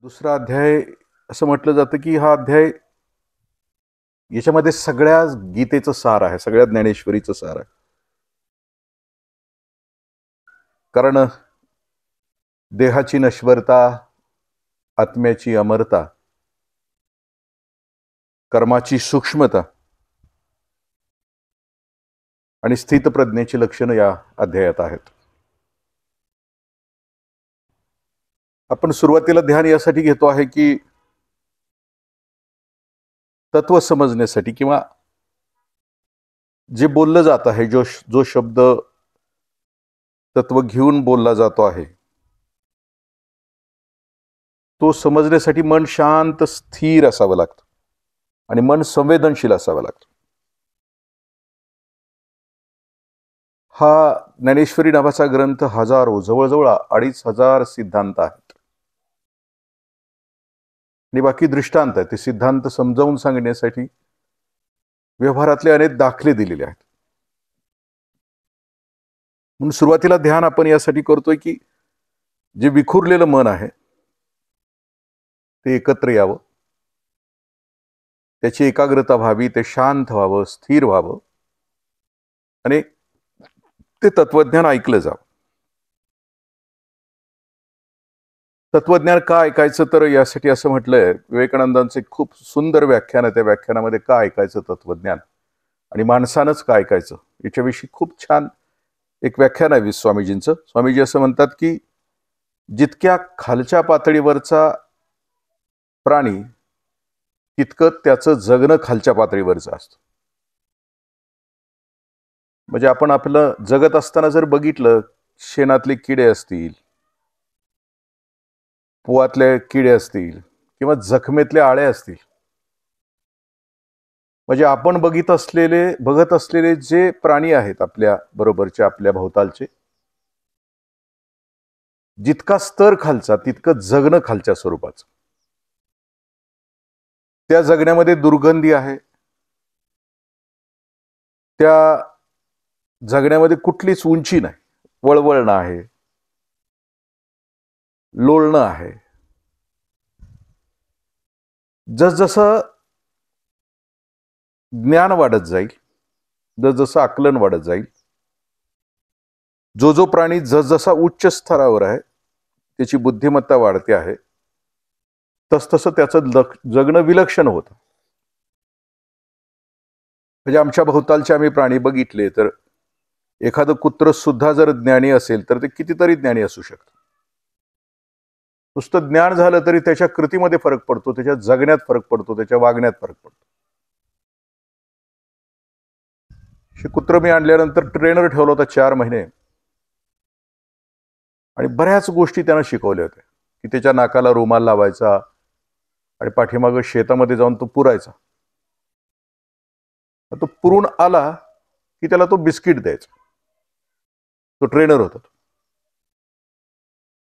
दुसरा अध्याय असं म्हटलं जातं की हा अध्याय याच्यामध्ये सगळ्या गीतेचं सार आहे, सगळ्या ज्ञानेश्वरीचं सार आहे. कारण देहाची नश्वरता, आत्म्याची अमरता, कर्माची सूक्ष्मता आणि स्थितप्रज्ञेची लक्षणं या अध्यायात आहेत. आपण सुरुवातीला ध्यान यासाठी घेतो आहे की तत्व समजण्यासाठी किंवा जे बोललं जात आहे, जो शब्द तत्व घेऊन बोलला जातो आहे, तो समजण्यासाठी मन शांत स्थिर असावं लागतं आणि मन संवेदनशील असावं लागतं. हा ज्ञानेश्वरी नावाचा ग्रंथ हजारो, जवळजवळ 2500 सिद्धांत आहेत आणि बाकी दृष्टांत आहे. ते सिद्धांत समजावून सांगण्यासाठी व्यवहारातले अनेक दाखले दिलेले आहेत. म्हणून सुरुवातीला ध्यान आपण यासाठी करतोय की जे विखुरलेलं मन आहे ते एकत्र यावं, त्याची एकाग्रता व्हावी, ते शांत व्हावं, स्थिर व्हावं आणि ते तत्वज्ञान ऐकलं जावं. तत्वज्ञान का ऐकायचं, तर यासाठी असं म्हटलंय, विवेकानंदांचे खूप सुंदर व्याख्यान आहे. त्या व्याख्यानामध्ये का ऐकायचं तत्वज्ञान आणि माणसानंच का ऐकायचं याच्याविषयी खूप छान एक व्याख्यान आहे स्वामीजींचं. स्वामीजी असं म्हणतात की जितक्या खालच्या पातळीवरचा प्राणी तितकं त्याचं जगणं खालच्या पातळीवरचं असतं. म्हणजे आपण आपलं जगत असताना जर बघितलं, शेणातले किडे असतील, पोवातले किडे असतील किंवा जखमेतले आळे असतील, म्हणजे आपण बघत असलेले जे प्राणी आहेत आपल्या बरोबरचे, आपल्या भोवतालचे, जितका स्तर खालचा तितकं जगणं खालच्या स्वरूपाचं. त्या जगण्यामध्ये दुर्गंधी आहे, त्या जगण्यामध्ये कुठलीच उंची नाही, वळवळणं आहे, लोळणं आहे. जसजसं ज्ञान वाढत जाईल, जसजसं आकलन वाढत जाईल, जो प्राणी जसजसा उच्च स्तरावर आहे, त्याची बुद्धिमत्ता वाढते आहे, तसतसं त्याचं जगणं विलक्षण होतं. म्हणजे आमच्या भोवतालचे आम्ही प्राणी बघितले तर एखादं कुत्र सुद्धा जर ज्ञानी असेल तर ते कितीतरी ज्ञानी असू शकतं. नुसतं ज्ञान झालं तरी त्याच्या कृतीमध्ये फरक पडतो, त्याच्या जगण्यात फरक पडतो, त्याच्या वागण्यात फरक पडतो. हे कुत्र मी आणल्यानंतर ट्रेनर ठेवला होता 4 महिने आणि बऱ्याच गोष्टी त्यानं शिकवल्या होत्या की त्याच्या नाकाला रुमाल लावायचा आणि पाठीमागं शेतामध्ये जाऊन तो पुरायचा. तो पुरून आला की त्याला तो बिस्किट द्यायचा. तो ट्रेनर होता.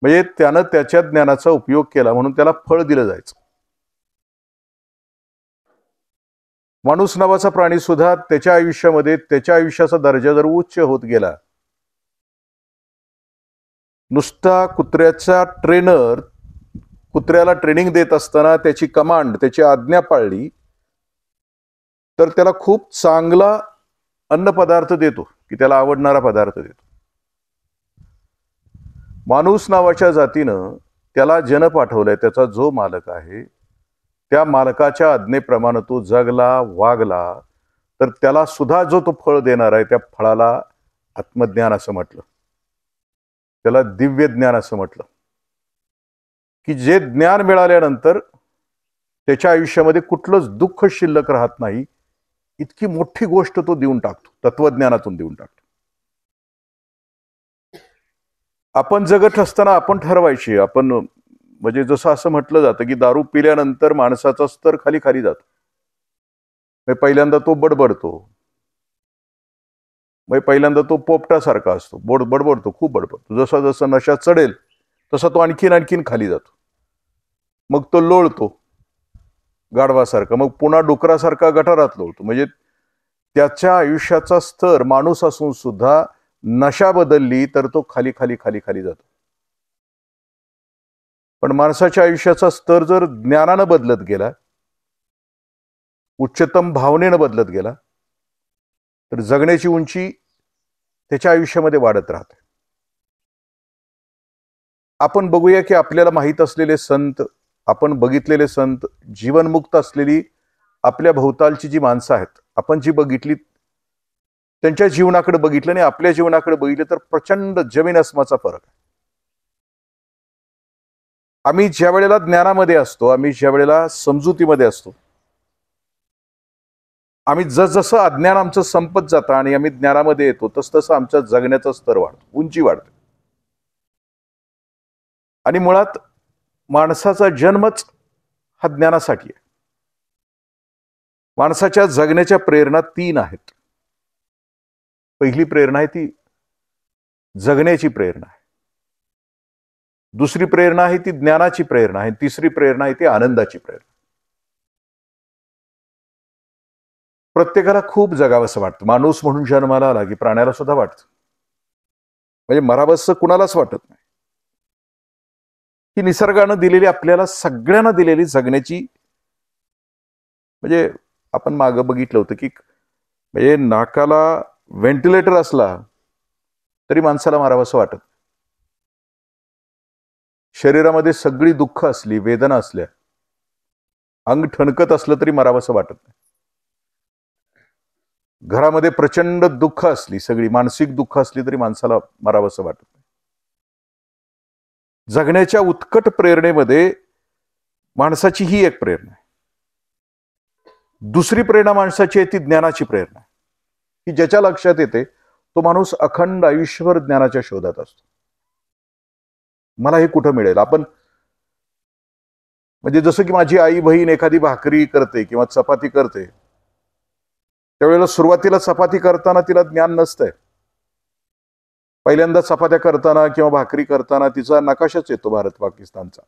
म्हणजे त्यानं त्याच्या ज्ञानाचा उपयोग केला म्हणून त्याला फळ दिलं जायचं. माणूस नावाचा प्राणी सुद्धा त्याच्या आयुष्यामध्ये त्याच्या आयुष्याचा दर्जा जर उच्च होत गेला, नुसता कुत्र्याचा ट्रेनर कुत्र्याला ट्रेनिंग देत असताना त्याची कमांड, त्याची आज्ञा पाळली तर त्याला खूप चांगला अन्न पदार्थ देतो की त्याला आवडणारा पदार्थ देतो. माणूस नावाच्या जातीनं त्याला जन पाठवलंय, त्याचा जो मालक आहे त्या मालकाच्या आज्ञेप्रमाणे तो जगला, वागला तर त्याला सुद्धा जो तो फळ देणार आहे त्या फळाला आत्मज्ञान असं म्हटलं, त्याला दिव्य ज्ञान असं म्हटलं. की जे ज्ञान मिळाल्यानंतर त्याच्या आयुष्यामध्ये कुठलंच दुःख शिल्लक राहत नाही, इतकी मोठी गोष्ट तो देऊन टाकतो, तत्वज्ञानातून देऊन टाकतो. आपण जगत असताना आपण ठरवायची, आपण म्हणजे जसं असं म्हटलं जातं की दारू पिल्यानंतर माणसाचा स्तर खाली खाली जातो. पहिल्यांदा तो बडबडतो, पहिल्यांदा तो पोपटासारखा असतो, बडबडतो, खूप बडबडतो. जसा जसा नशा चढेल तसा तो आणखीन खाली जातो. मग तो लोळतो गाढवासारखा, मग पुन्हा डुकरासारखा गटारात लोळतो. म्हणजे त्याच्या आयुष्याचा स्तर माणूस असून सुद्धा नशा बदलली तर तो खाली जातो. पण माणसाच्या आयुष्याचा स्तर जर ज्ञानानं बदलत गेला, उच्चतम भावनेनं बदलत गेला, तर जगण्याची उंची त्याच्या आयुष्यामध्ये वाढत राहते. आपण बघूया की आपल्याला माहीत असलेले संत, आपण बघितलेले संत, जीवनमुक्त असलेली आपल्या भोवतालची जी माणसं आहेत, आपण जी बघितली, त्यांच्या जीवनाकडे बघितलं आणि आपल्या जीवनाकडे बघितलं तर प्रचंड जमीन अस्माचा फरक आहे. आम्ही ज्या वेळेला ज्ञानामध्ये असतो, आम्ही ज्या वेळेला समजुतीमध्ये असतो, आम्ही जसजसं अज्ञान आमचं संपत जातं आणि आम्ही ज्ञानामध्ये येतो, तसतसं आमच्या जगण्याचा स्तर वाढतो, उंची वाढते. आणि मुळात माणसाचा जन्मच हा ज्ञानासाठी आहे. माणसाच्या जगण्याच्या प्रेरणा 3 आहेत. पहिली प्रेरणा आहे ती जगण्याची प्रेरणा आहे. दुसरी प्रेरणा आहे ती ज्ञानाची प्रेरणा आहे. तिसरी प्रेरणा आहे ती आनंदाची प्रेरणा. प्रत्येकाला खूप जगावंसं वाटतं. माणूस म्हणून जन्माला आला की प्राण्याला सुद्धा वाटतं. म्हणजे मरावंसं कुणालाच वाटत नाही. ही निसर्गानं दिलेली, आपल्याला सगळ्यांना दिलेली जगण्याची, म्हणजे आपण मागं बघितलं होतं की म्हणजे नाकाला व्हेंटिलेटर असला तरी माणसाला मारावंसं वाटत. शरीरामध्ये सगळी दुःख असली, वेदना असल्या, अंग ठणकत असलं तरी मारावंसं वाटत नाही. घरामध्ये प्रचंड दुःख असली, सगळी मानसिक दुःख असली तरी माणसाला मारावंसं वाटत नाही. जगण्याच्या उत्कट प्रेरणेमध्ये माणसाची ही एक प्रेरणा आहे. दुसरी प्रेरणा माणसाची आहे ती ज्ञानाची प्रेरणा, की ज्याच्या लक्षात येते तो माणूस अखंड आयुष्यभर ज्ञानाच्या शोधात असतो. मला हे कुठं मिळेल? आपण म्हणजे जसं की माझी आई बहीण एखादी भाकरी करते किंवा चपाती करते, त्यावेळेला सुरुवातीला चपाती करताना तिला ज्ञान नसतंय. पहिल्यांदा चपात्या करताना किंवा भाकरी करताना तिचा नकाशाच येतो भारत पाकिस्तानचा.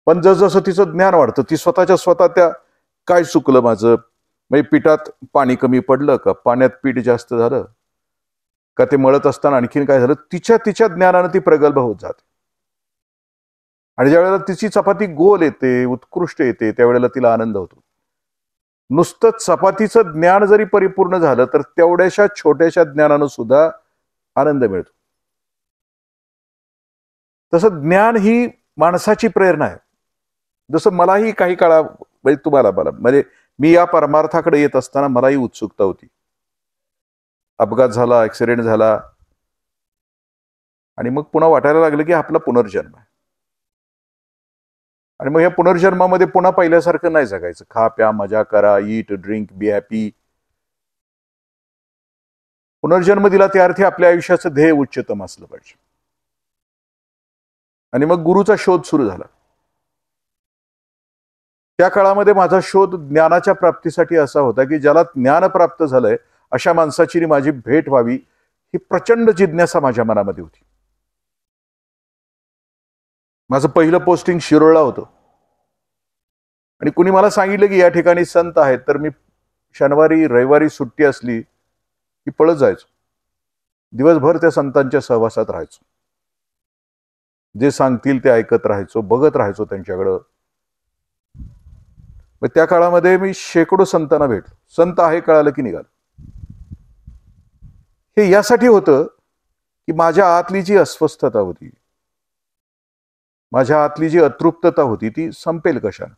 पण जसं तिचं ज्ञान वाढतं, ती स्वतःच्या स्वतः त्या काय चुकलं माझं, म्हणजे पिठात पाणी कमी पडलं का, पाण्यात पीठ जास्त झालं का, ते मळत असताना आणखीन काय झालं, तिच्या ज्ञानानं ती प्रगल्भ होत जाते. आणि ज्या वेळेला तिची चपाती गोल येते, उत्कृष्ट येते, त्यावेळेला तिला आनंद होतो. नुसतं चपातीचं ज्ञान जरी परिपूर्ण झालं तर तेवढ्याशा छोट्याशा ज्ञानानं सुद्धा आनंद मिळतो. तसं ज्ञान ही माणसाची प्रेरणा आहे. जसं मलाही काही काळा, म्हणजे तुम्हाला मला, म्हणजे मी या परमार्थाकडे येत असताना मलाही उत्सुकता होती. अपघात झाला, ऍक्सिडेंट झाला आणि मग पुन्हा वाटायला लागलं की आपला पुनर्जन्म आहे. आणि मग या पुनर्जन्मामध्ये पुन्हा पहिल्यासारखं नाही जगायचं. खा प्या मजा करा, ईट ड्रिंक बी हॅपी. पुनर्जन्म दिला त्या अर्थी आपल्या आयुष्याचं ध्येय उच्चतम असलं पाहिजे. आणि मग गुरुचा शोध सुरू झाला. त्या काळामध्ये माझा शोध ज्ञानाच्या प्राप्तीसाठी असा होता की ज्याला ज्ञान प्राप्त झालंय अशा माणसाची माझी भेट व्हावी, ही प्रचंड जिज्ञासा माझ्या मनामध्ये होती. माझं पहिलं पोस्टिंग शिरोळला होतं आणि कुणी मला सांगितलं की या ठिकाणी संत आहेत, तर मी शनिवारी रविवारी सुट्टी असली की पळत जायचो. दिवसभर त्या संतांच्या सहवासात राहायचो. जे सांगतील ते ऐकत राहायचो, बघत राहायचो त्यांच्याकडं. मग त्या काळामध्ये मी शेकडो संतांना भेटलो. संत आहे कळालं की निघालो. हे यासाठी होतं की माझ्या आतली जी अस्वस्थता होती, माझ्या आतली जी अतृप्तता होती, ती संपेल कशानं?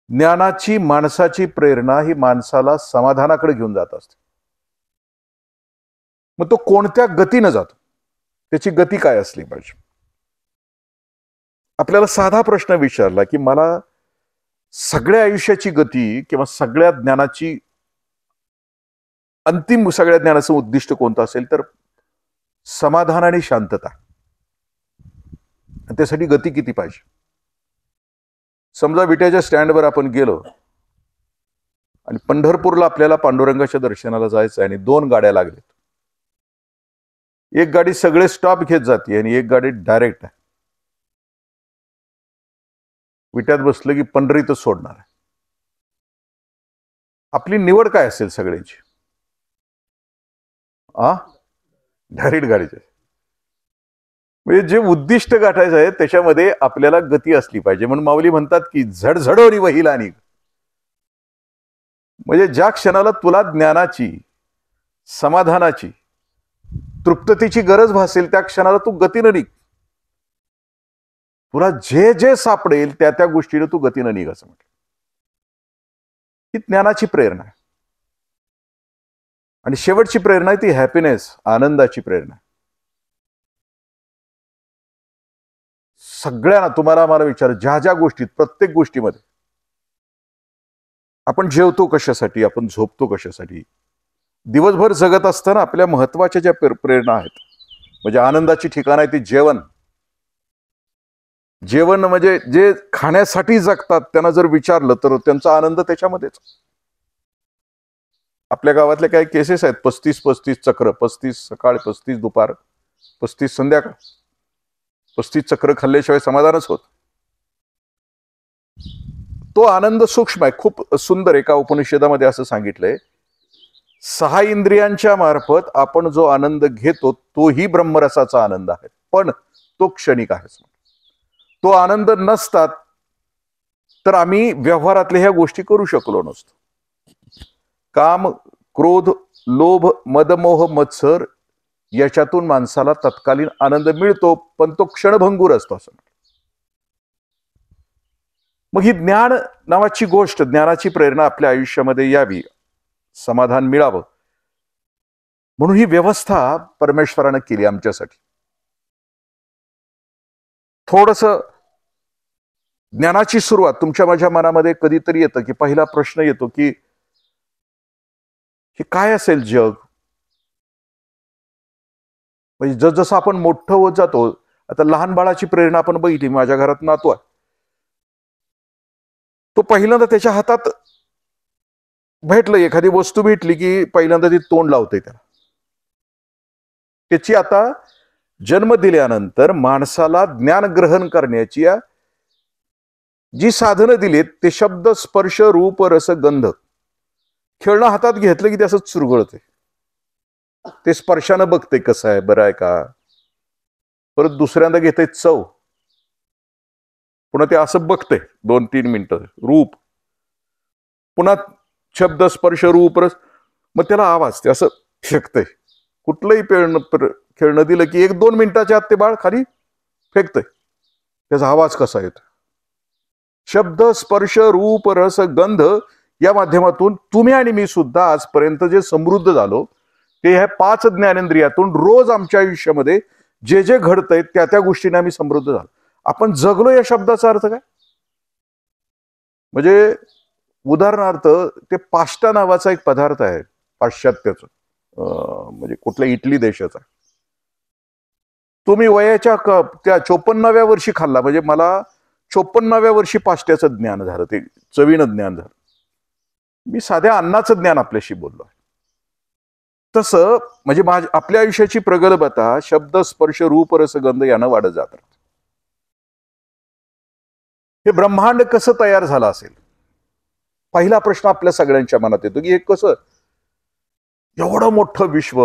ज्ञानाची माणसाची प्रेरणा ही माणसाला समाधानाकडे घेऊन जात असते. मग तो कोणत्या गतीनं जातो, त्याची गती काय असली पाहिजे? आपल्याला साधा प्रश्न विचारला की मला सगळ्या आयुष्याची गती किंवा सगळ्या ज्ञानाची, अंतिम सगळ्या ज्ञानाचं उद्दिष्ट कोणतं असेल, तर समाधान आणि शांतता. त्यासाठी गती किती पाहिजे? समजा विट्याच्या स्टँडवर आपण गेलो आणि पंढरपूरला आपल्याला पांडुरंगाच्या दर्शनाला जायचं आहे आणि 2 गाड्या लागल्यात. एक गाडी सगळे स्टॉप घेत जाते आणि एक गाडी डायरेक्ट आहे. विट्यात बसलं की पंढरीतच सोडणार आहे. आपली निवड काय असेल सगळ्यांची? डायरेक्ट गाडीचे. म्हणजे जे उद्दिष्ट गाठायचं आहे त्याच्यामध्ये आपल्याला गती असली पाहिजे. म्हणून माऊली म्हणतात की झडझडवरी वहिला निघ. म्हणजे ज्या क्षणाला तुला ज्ञानाची, समाधानाची, तृप्ततेची गरज भासेल त्या क्षणाला तू गतीनं निघ. तुला जे जे सापडेल त्या त्या गोष्टीने तू गतीनं निघ असं म्हटलं. ही ज्ञानाची प्रेरणा आहे. आणि शेवटची प्रेरणा आहे ती हॅपीनेस, आनंदाची प्रेरणा. सगळ्यांना, तुम्हाला मला विचार, ज्या ज्या गोष्टीत, प्रत्येक गोष्टीमध्ये आपण जेवतो कशासाठी, आपण झोपतो कशासाठी, दिवसभर जगत असताना आपल्या महत्वाच्या ज्या प्रेरणा आहेत, म्हणजे आनंदाची ठिकाण आहे ती जेवण. जेवण म्हणजे जे खाण्यासाठी जगतात त्यांना जर विचारलं तर त्यांचा आनंद त्याच्यामध्येच. आपल्या गावातले काही केसेस आहेत, 35-35 चक्र, 35 सकाळ, 35 दुपार, 35 संध्याकाळ, 35 चक्र खाल्ल्याशिवाय समाधानच होत. तो आनंद सूक्ष्म आहे, खूप सुंदर. एका उपनिषदामध्ये असं सांगितलंय, 6 इंद्रियांच्या मार्फत आपण जो आनंद घेतो तोही ब्रह्मरसाचा आनंद आहे, पण तो क्षणिक आहे. तो आनंद नसतात तर आम्ही व्यवहारातल्या ह्या गोष्टी करू शकलो नसतो. काम, क्रोध, लोभ, मदमोह, मत्सर याच्यातून माणसाला तत्कालीन आनंद मिळतो, पण तो क्षणभंगूर असतो असं. मग ही ज्ञान नावाची गोष्ट, ज्ञानाची प्रेरणा आपल्या आयुष्यामध्ये यावी, समाधान मिळावं, म्हणून ही व्यवस्था परमेश्वरानं केली आमच्यासाठी. थोडस ज्ञानाची सुरुवात तुमच्या माझ्या मनामध्ये कधीतरी येतं, की पहिला प्रश्न येतो की हे काय असेल जग. म्हणजे जसजसं आपण मोठं होत जातो, आता लहान बाळाची प्रेरणा आपण बघितली. माझ्या घरात नातू आहे, तो पहिल्यांदा त्याच्या हातात भेटलं, एखादी वस्तू भेटली की पहिल्यांदा ती तोंड लावते त्याला. त्याची आता जन्म दिल्यानंतर माणसाला ज्ञान ग्रहण करण्याची जी साधनं दिलीत ते शब्द, स्पर्श, रूप, रस, गंध. खेळणं हातात घेतलं की ते असं चुरगळते, ते स्पर्शानं बघते कसं आहे, बरं आहे का. परत दुसऱ्यांदा घेते चव, पुन्हा ते असं बघते 2-3 मिनिटं. रूप, पुन्हा शब्द, स्पर्श, रूप, रस, मग त्याला आवाज, ते असं फेकतंय. कुठलंही खेळणं दिलं की 1-2 मिनिटाच्या आत ते बाळ खाली फेकतंय. त्याचा आवाज कसा येतो. शब्द, स्पर्श, रूप, रस, गंध या माध्यमातून तुम्ही आणि मी सुद्धा आजपर्यंत जे समृद्ध झालो ते ह्या 5 ज्ञानेंद्रियातून रोज आमच्या आयुष्यामध्ये जे जे घडतंय त्या त्या गोष्टीने आम्ही समृद्ध झालो. आपण जगलो या शब्दाचा अर्थ काय. म्हणजे उदाहरणार्थ ते पास्ता नावाचा एक पदार्थ आहे पाश्चात्याचा, म्हणजे कुठल्या इटली देशाचा. तुम्ही वयाच्या त्या 54व्या वर्षी खाल्ला, म्हणजे मला 54व्या वर्षी पास्त्याचं ज्ञान झालं, ते चवीनं ज्ञान झालं. मी साध्या अन्नाचं ज्ञान आपल्याशी बोललो. तसं म्हणजे आपल्या आयुष्याची प्रगल्भता शब्द, स्पर्श, रूप, रस, गंध यानं वाढत जात. हे ब्रह्मांड कसं तयार झालं असेल, पहिला प्रश्न आपल्या सगळ्यांच्या मनात येतो की हे कसं, एवढं मोठं विश्व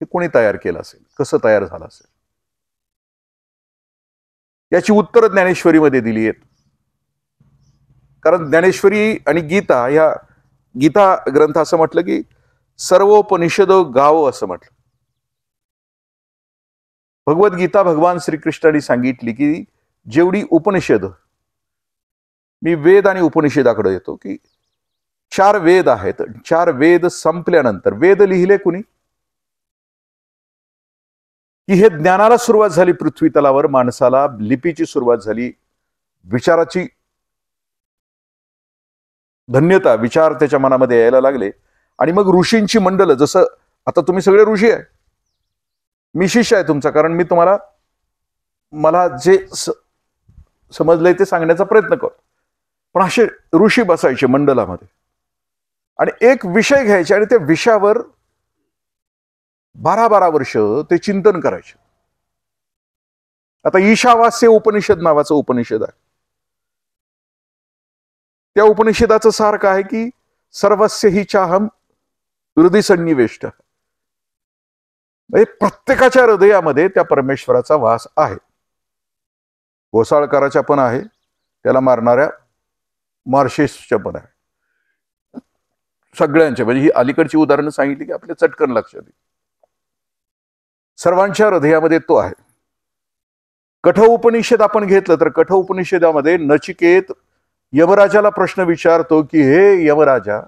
हे कोणी तयार केलं असेल, कसं तयार झालं असेल. याची उत्तरं ज्ञानेश्वरीमध्ये दिली आहेत. कारण ज्ञानेश्वरी आणि गीता, या गीता ग्रंथ असं म्हटलं की सर्वोपनिषद गाव असं म्हटलं. भगवद्गीता भगवान श्रीकृष्णाने सांगितली की जेवढी उपनिषद, मी वेद आणि उपनिषदाकडे येतो, की 4 वेद आहेत. 4 वेद संपल्यानंतर, वेद लिहिले कुणी, की हे ज्ञानाला सुरुवात झाली पृथ्वी तलावर, माणसाला लिपीची सुरुवात झाली, विचाराची धन्यता, विचार त्याच्या मनामध्ये यायला लागले. आणि मग ऋषींची मंडल, जसं आता तुम्ही सगळे ऋषी आहे, मी शिष्य आहे तुमचा, कारण मी तुम्हाला मला जे समजलंय ते सांगण्याचा प्रयत्न करतो. पण असे ऋषी बसायचे मंडलामध्ये आणि एक विषय घ्यायचे आणि त्या विषयावर 12-12 वर्ष ते चिंतन करायचे. आता ईशावास्य उपनिषद नावाचं उपनिषद आहे. त्या उपनिषदाचं सार काय आहे की सर्वस्य हि चाहम हृदय सन्निवेष्ट. म्हणजे प्रत्येकाच्या हृदयामध्ये त्या परमेश्वराचा वास आहे. घोसाळकराच्या पण आहे, त्याला मारणाऱ्या मार्शिसच्या पण आहे, सगळ्यांच्या. म्हणजे ही अलीकडची उदाहरणं सांगितली की आपल्या चटकन लक्षात येईल. सर्वांच्या हृदयामध्ये तो आहे. कठोपनिषद आपण घेतलं तर कठोपनिषदामध्ये नचिकेत यमराजाला प्रश्न विचारतो की हे यमराजा,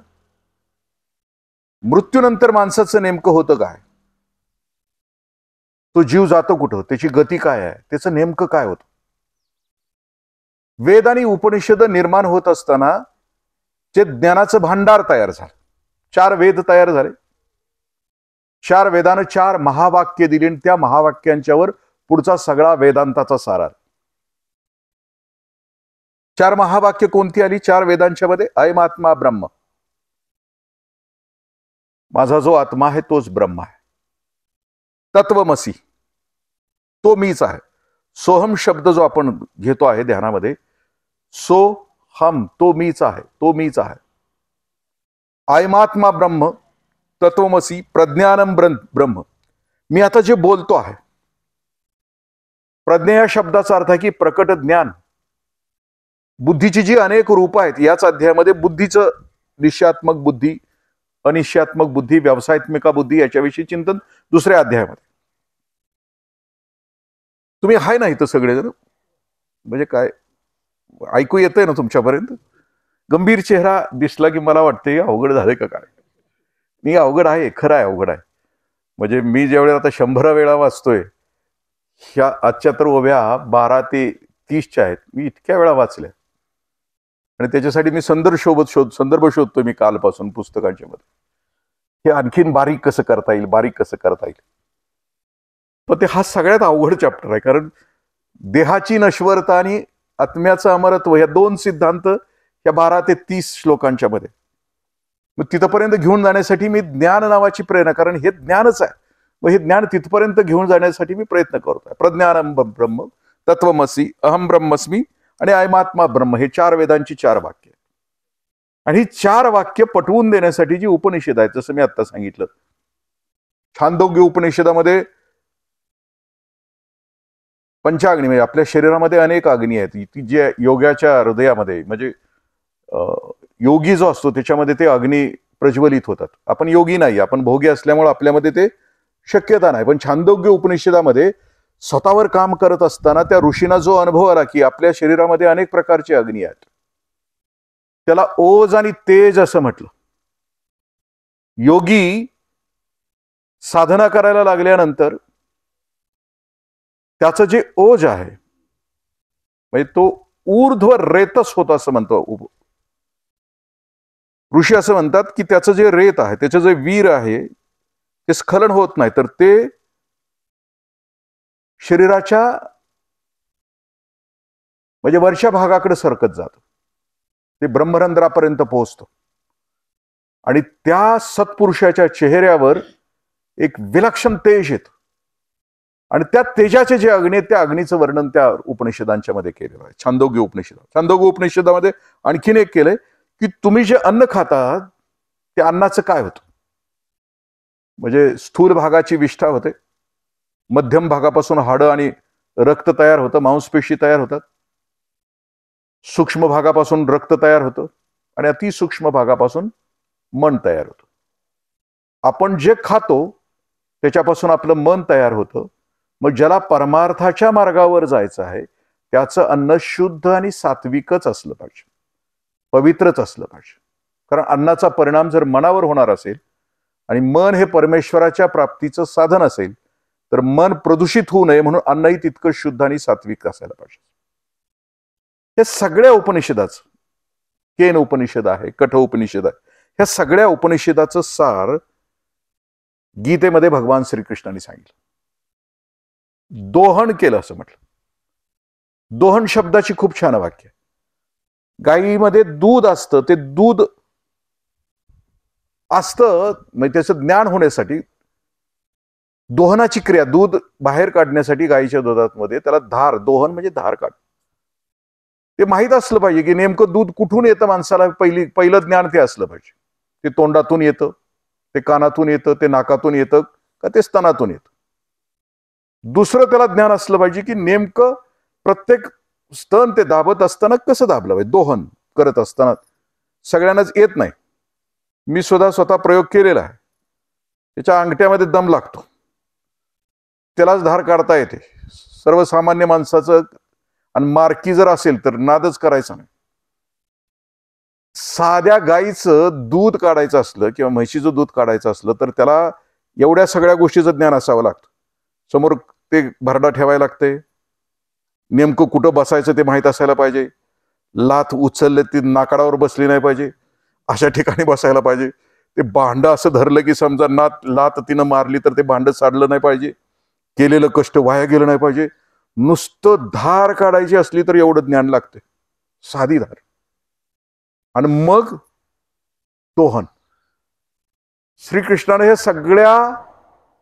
मृत्यूनंतर माणसाचं नेमकं होतं काय? तो जीव जातो कुठं? त्याची गती काय आहे? त्याचं नेमकं काय होतं? वेद आणि उपनिषद निर्माण होत असताना जे ज्ञानाचं भांडार तयार झालं, 4 वेद तयार झाले. 4 वेदानं 4 महावाक्य दिली आणि त्या महावाक्यांच्यावर पुढचा सगळा वेदांताचा सार आला. 4 महावाक्य कोणती आली 4 वेदांच्या मध्ये? अयम आत्मा ब्रह्म, माझा जो आत्मा आहे तोच ब्रह्म आहे. तत्वमसी, तो मीच आहे. सोहम शब्द जो आपण घेतो आहे ध्यानामध्ये, सो हम, तो मीच आहे, तो मीच आहे. अयमात्मा ब्रह्म, तत्वमसी, प्रज्ञानम ब्रह्म. मी आता जे बोलतो आहे, प्रज्ञा या शब्दाचा अर्थ आहे की प्रकट ज्ञान. बुद्धीची जी अनेक रूप आहेत, याच अध्यायामध्ये बुद्धीचं निश्चयात्मक बुद्धी, अनिश्चयात्मक बुद्धी, व्यवसायात्मिका बुद्धी याच्याविषयी चिंतन दुसऱ्या अध्यायामध्ये. तुम्ही हाय ना इथं सगळेजण? म्हणजे काय ऐकू येतंय ना तुमच्यापर्यंत? गंभीर चेहरा दिसला की मला वाटते अवघड झाले का काय? मी अवघड आहे, खरं आहे अवघड आहे. म्हणजे मी ज्यावेळेला आता 100 वेळा वाचतोय, ह्या आजच्या तर ओव्या 12 ते 30च्या आहेत, मी इतक्या वेळा वाचल्या. आणि त्याच्यासाठी मी संदर्भ शोधतोय मी कालपासून पुस्तकांच्या मध्ये, हे आणखीन बारीक कसं करता येईल, बारीक कसं करता येईल. पण ते हा सगळ्यात अवघड चॅप्टर आहे, कारण देहाची नश्वरता आणि आत्म्याचं अमरत्व या 2 सिद्धांत या 12 ते 30 श्लोकांच्या मध्ये. मग तिथपर्यंत घेऊन जाण्यासाठी मी ज्ञान नावाची प्रेरणा, कारण हे ज्ञानच आहे, मग हे ज्ञान तिथपर्यंत घेऊन जाण्यासाठी मी प्रयत्न करतोय. प्रज्ञानम ब्रह्म, तत्वमसी, अहम ब्रह्मस्मी आणि अयमात्मा ब्रह्म, हे 4 वेदांची 4 वाक्य. आणि ही 4 वाक्य पटवून देण्यासाठी जी उपनिषद आहेत, जसं मी आता सांगितलं, छांदोग्य उपनिषदामध्ये पंचाग्नी, म्हणजे आपल्या शरीरामध्ये अनेक अग्नी आहेत, ती जे योगाच्या हृदयामध्ये, म्हणजे योगी जो असतो त्याच्यामध्ये ते अग्नी प्रज्वलित होतात. आपण योगी नाही, आपण भोगी असल्यामुळे आपल्यामध्ये ते शक्यता नाही. पण छांदोग्य उपनिषदामध्ये स्वतःवर काम करत असताना त्या ऋषींना जो अनुभव आला की आपल्या शरीरामध्ये अनेक प्रकारचे अग्नी आहेत, त्याला ओज आणि तेज असं म्हटलं. योगी साधना करायला लागल्यानंतर त्याचं जे ओज आहे, म्हणजे तो ऊर्ध्व रेतस होत असं म्हणतो ऋषी. असं म्हणतात की त्याचं जे रेत आहे, त्याचं जे वीर आहे, ते स्खलन होत नाही, तर ते शरीराच्या म्हणजे वरच्या भागाकडे सरकत जातं, ते ब्रह्मरंध्रापर्यंत पोहोचतं. आणि त्या सत्पुरुषाच्या चेहऱ्यावर एक विलक्षण तेज येतं. आणि त्या तेजाचे जे अग्नी आहेत, त्या अग्नीचं वर्णन त्या उपनिषदांच्या मध्ये केलेलं आहे, छांदोग्य उपनिषद. छांदोग्य उपनिषदामध्ये आणखीन एक केलंय की तुम्ही जे अन्न खाता त्या अन्नाचं काय होतं. म्हणजे स्थूल भागाची विष्ठा होते, मध्यम भागापासून हाडं आणि रक्त तयार होतं, मांसपेशी तयार होतात, सूक्ष्म भागापासून रक्त तयार होतं, आणि अतिसूक्ष्म भागापासून मन तयार होतं. आपण जे खातो त्याच्यापासून आपलं मन तयार होतं. मग ज्याला परमार्थाच्या मार्गावर जायचं आहे त्याचं अन्न शुद्ध आणि सात्विकच असलं पाहिजे, पवित्रच असलं पाहिजे. कारण अन्नाचा परिणाम जर मनावर होणार असेल आणि मन हे परमेश्वराच्या प्राप्तीचं साधन असेल, तर मन प्रदूषित होऊ नये म्हणून अन्नही तितकं शुद्ध आणि सात्विक असायला पाहिजे. हे सगळ्या उपनिषदाचं, केन उपनिषद आहे, कठ उपनिषद आहे, ह्या सगळ्या उपनिषदाचं सार गीतेमध्ये भगवान श्रीकृष्णाने सांगितलं. दोहन केलं असं म्हटलं. दोहन शब्दाची खूप छान वाक्य आहे. गायीमध्ये दूध असतं, ते दूध असतं म्हणजे त्याचं ज्ञान होण्यासाठी दोहनाची क्रिया, दूध बाहेर काढण्यासाठी गायीच्या दुधामध्ये त्याला धार, दोहन म्हणजे धार काढ, ते माहीत असलं पाहिजे की नेमकं दूध कुठून येतं. माणसाला पहिलं ज्ञान ते असलं पाहिजे. ते तोंडातून येतं, ते कानातून येतं, ते नाकातून येतं का ते स्तनातून येतं. दुसरं त्याला ज्ञान असलं पाहिजे की नेमकं प्रत्येक स्तन ते दाबत असताना कसं दाबलं पाहिजे. दोहन करत असताना सगळ्यांनाच येत नाही. मी स्वतः प्रयोग केलेला आहे. त्याच्या अंगठ्यामध्ये दम लागतो, त्यालाच धार काढता येते. सर्वसामान्य माणसाचं आणि मार्की जर असेल तर नादच करायचा नाही. साध्या गाईचं दूध काढायचं असलं किंवा म्हशीचं दूध काढायचं असलं तर त्याला एवढ्या सगळ्या गोष्टीचं ज्ञान असावं लागतं. समोर ते भरडा ठेवायला लागते, नेमकं कुठं बसायचं ते माहीत असायला पाहिजे, लाथ उचलले ती नाकाडावर बसली नाही पाहिजे, अशा ठिकाणी बसायला पाहिजे. ते भांड असं धरलं की समजा लाथ तिनं मारली तर ते भांड साडलं नाही पाहिजे, केलेलं कष्ट वाया गेलं नाही पाहिजे. नुसतं धार काढायची असली तर एवढं ज्ञान लागते, साधी धार. आणि मग दोहन. श्रीकृष्णाने हे सगळ्या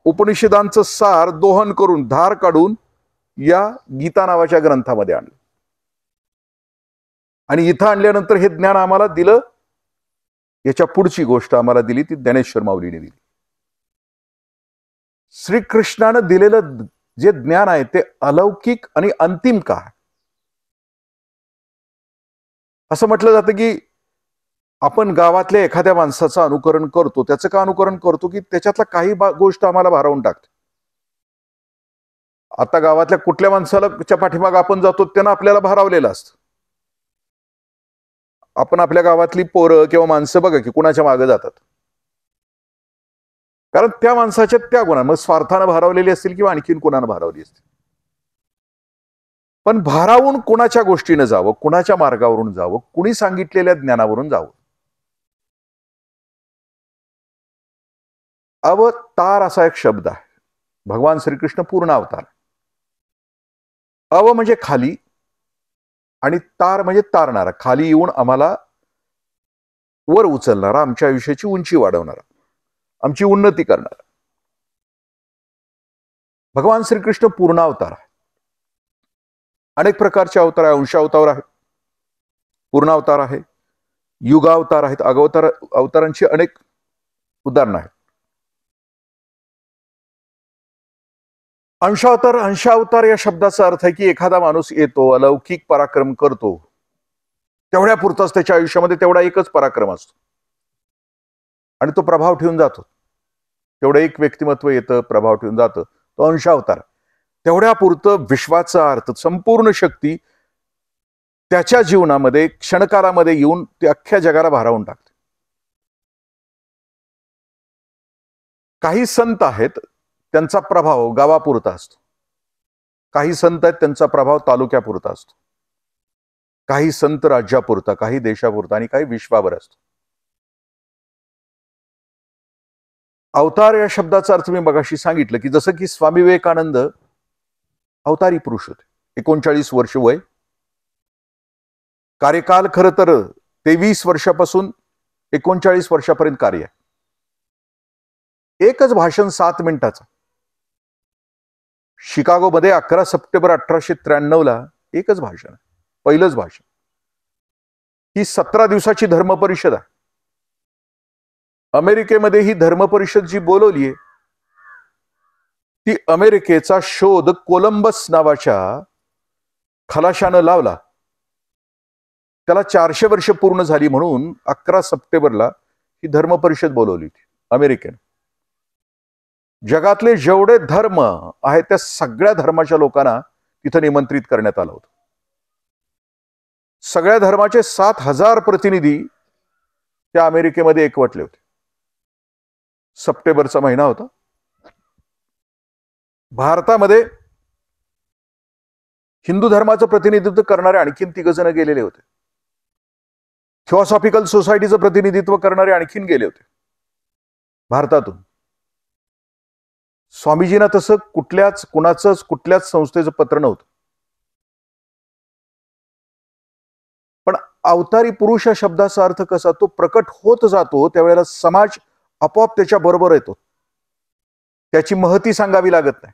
उपनिषदांचं सार दोहन करून धार काढून या गीता नावाच्या ग्रंथामध्ये आणलं. आणि इथं आणल्यानंतर हे ज्ञान आम्हाला दिलं. याच्या पुढची गोष्ट आम्हाला दिली ती ज्ञानेश्वर माऊलीने दिली. श्रीकृष्णानं दिलेलं जे ज्ञान आहे ते अलौकिक आणि अंतिम का आहे. असं म्हटलं जातं की आपण गावातल्या एखाद्या माणसाचं अनुकरण करतो. त्याचं का अनुकरण करतो की त्याच्यातला काही गोष्ट आम्हाला भारावून टाकते. आता गावातल्या कुठल्या माणसाला पाठीमाग आपण जातो त्यांना आपल्याला भारावलेलं असतं. आपण आपल्या गावातली पोरं किंवा माणसं बघा की कुणाच्या मागे जातात, कारण त्या माणसाच्या त्या गुणांना मग स्वार्थानं भारावलेली असतील किंवा आणखीन कुणानं भारावली असतील. पण भारावून कुणाच्या गोष्टीनं जावं, कुणाच्या मार्गावरून जावं, कुणी सांगितलेल्या ज्ञानावरून जावं. अवतार असा एक शब्द आहे. भगवान श्रीकृष्ण पूर्ण अवतार. अव म्हणजे खाली आणि तार म्हणजे तारणारा, खाली येऊन आम्हाला वर उचलणारा, आमच्या आयुष्याची उंची वाढवणारा, आमची उन्नती करणारा. भगवान श्रीकृष्ण पूर्ण अवतार आहे. अनेक प्रकारचे अवतार आहे. अंशावतार आहे, पूर्ण अवतार आहे, युगावतार आहेत. अवतारांची अनेक उदाहरणं आहेत. अंशावतार या शब्दाचा अर्थ आहे की एखादा माणूस येतो, अलौकिक पराक्रम करतो, तेवढ्या पुरताच त्याच्या आयुष्यामध्ये तेवढा एकच पराक्रम असतो आणि तो प्रभाव ठेवून जातो. तेवढं एक व्यक्तिमत्व येतं, प्रभाव ठेवून जातं, तो अंशावतार. तेवढ्या पुरतं विश्वाचा अर्थ, संपूर्ण शक्ती त्याच्या जीवनामध्ये क्षणकालामध्ये येऊन ते अख्ख्या जगाला भारावून टाकते. काही संत आहेत त्यांचा प्रभाव गावापुरता असतो, काही संत आहेत त्यांचा प्रभाव तालुक्यापुरता असतो, काही संत राज्यापुरता, काही देशापुरता आणि काही विश्वावर असतो. अवतार या शब्दाचा अर्थ मी मगाशी सांगितलं की जसं की स्वामी विवेकानंद अवतारी पुरुष होते. 39 वर्ष वय, कार्यकाल खरं तर 23 वर्षापासून 39 वर्षापर्यंत कार्य आहे. एकच भाषण 7 मिनिटाचं. शिकागोमध्ये 11 सप्टेंबर 1893 एकच भाषण, पहिलंच भाषण. ही 17 दिवसाची धर्मपरिषद आहे. अमेरिकेमध्ये ही धर्मपरिषद जी बोलवलीये ती अमेरिकेचा शोध कोलंबस नावाच्या खलाशानं लावला. त्याला 400 वर्ष पूर्ण झाली म्हणून 11 सप्टेंबरला ही धर्मपरिषद बोलवली होती अमेरिकेनं. जगातले जेवढे धर्म आहेत त्या सगळ्या धर्माच्या लोकांना तिथं निमंत्रित करण्यात आलं होतं. सगळ्या धर्माचे 7,000 प्रतिनिधी त्या अमेरिकेमध्ये एकवटले होते. सप्टेंबरचा महिना होता. भारतामध्ये हिंदू धर्माचं प्रतिनिधित्व करणारे आणखीन 3 जण गेलेले होते. थिओसॉफिकल सोसायटीचं प्रतिनिधित्व करणारे आणखीन गेले होते भारतातून. स्वामीजींना तसं कुठल्याच संस्थेचं पत्र नव्हतं. पण अवतारी पुरुष या शब्दाचा अर्थ कसा, तो प्रकट होत जातो त्यावेळेला समाज आपोआप त्याच्या बरोबर येतो. त्याची महती सांगावी लागत नाही.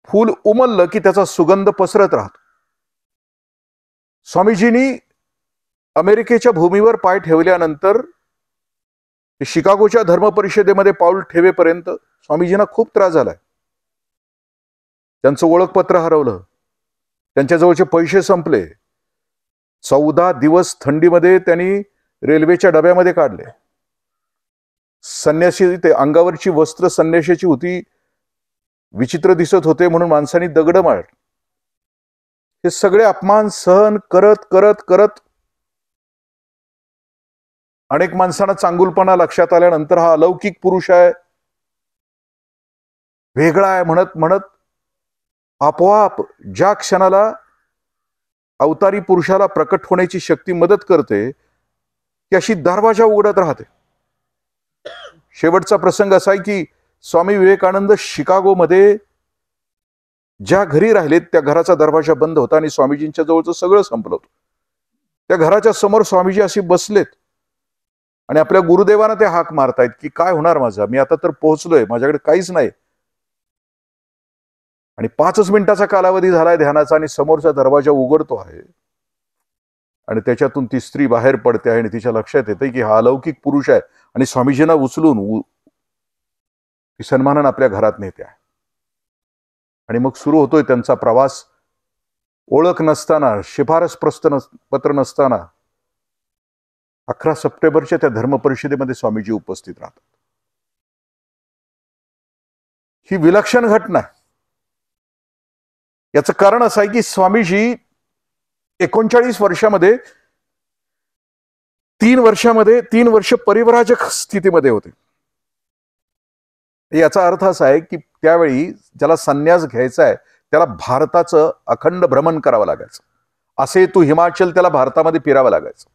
फूल उमललं की त्याचा सुगंध पसरत राहतो. स्वामीजींनी अमेरिकेच्या भूमीवर पाय ठेवल्यानंतर शिकागोच्या धर्म परिषदेमध्ये पाऊल ठेवेपर्यंत स्वामीजींना खूप त्रास झालाय. त्यांचं ओळखपत्र हरवलं, त्यांच्याजवळचे पैसे संपले, 14 दिवस थंडीमध्ये त्यांनी रेल्वेच्या डब्यामध्ये काढले. संन्यासी, ते अंगावरची वस्त्र संन्याशाची होती, विचित्र दिसत होते म्हणून माणसांनी दगड मारले. हे सगळे अपमान सहन करत करत करत अनेक माणसांना चांगुलपणा लक्षात आल्यानंतर हा अलौकिक पुरुष आहे, वेगळा आहे म्हणत म्हणत आपोआप ज्या क्षणाला अवतारी पुरुषाला प्रकट होण्याची शक्ती मदत करते, ती अशी दरवाजा उघडत राहते. शेवटचा प्रसंग असा आहे की स्वामी विवेकानंद शिकागोमध्ये ज्या घरी राहिलेत त्या घराचा दरवाजा बंद होता आणि स्वामीजींच्या जवळचं सगळं संपलं होतं. त्या घराच्या समोर स्वामीजी असे बसलेत आणि आपल्या गुरुदेवांना ते हाक मारतायत की काय होणार माझं, मी आता तर पोहोचलोय, माझ्याकडे काहीच नाही. आणि 5 मिनिटाचा कालावधी झालाय ध्यानाचा आणि समोरचा दरवाजा उघडतो आहे आणि त्याच्यातून ती स्त्री बाहेर पडते आहे आणि तिच्या लक्षात येते की हा अलौकिक पुरुष आहे आणि स्वामीजींना उचलून ती सन्मानाने आपल्या घरात नेते आहे. आणि मग सुरू होतोय त्यांचा प्रवास. ओळख नसताना, शिफारस पत्र नसताना 11 सप्टेंबरच्या त्या धर्म परिषदेमध्ये स्वामीजी उपस्थित राहतात. ही विलक्षण घटना आहे. याचं कारण असं आहे की स्वामीजी 39 वर्षामध्ये 3 वर्ष परिव्राजक स्थितीमध्ये होते. याचा अर्थ असा आहे की त्यावेळी ज्याला संन्यास घ्यायचा आहे त्याला भारताचं अखंड भ्रमण करावं लागायचं. असे तू हिमाचल त्याला भारतामध्ये फिरावं लागायचं.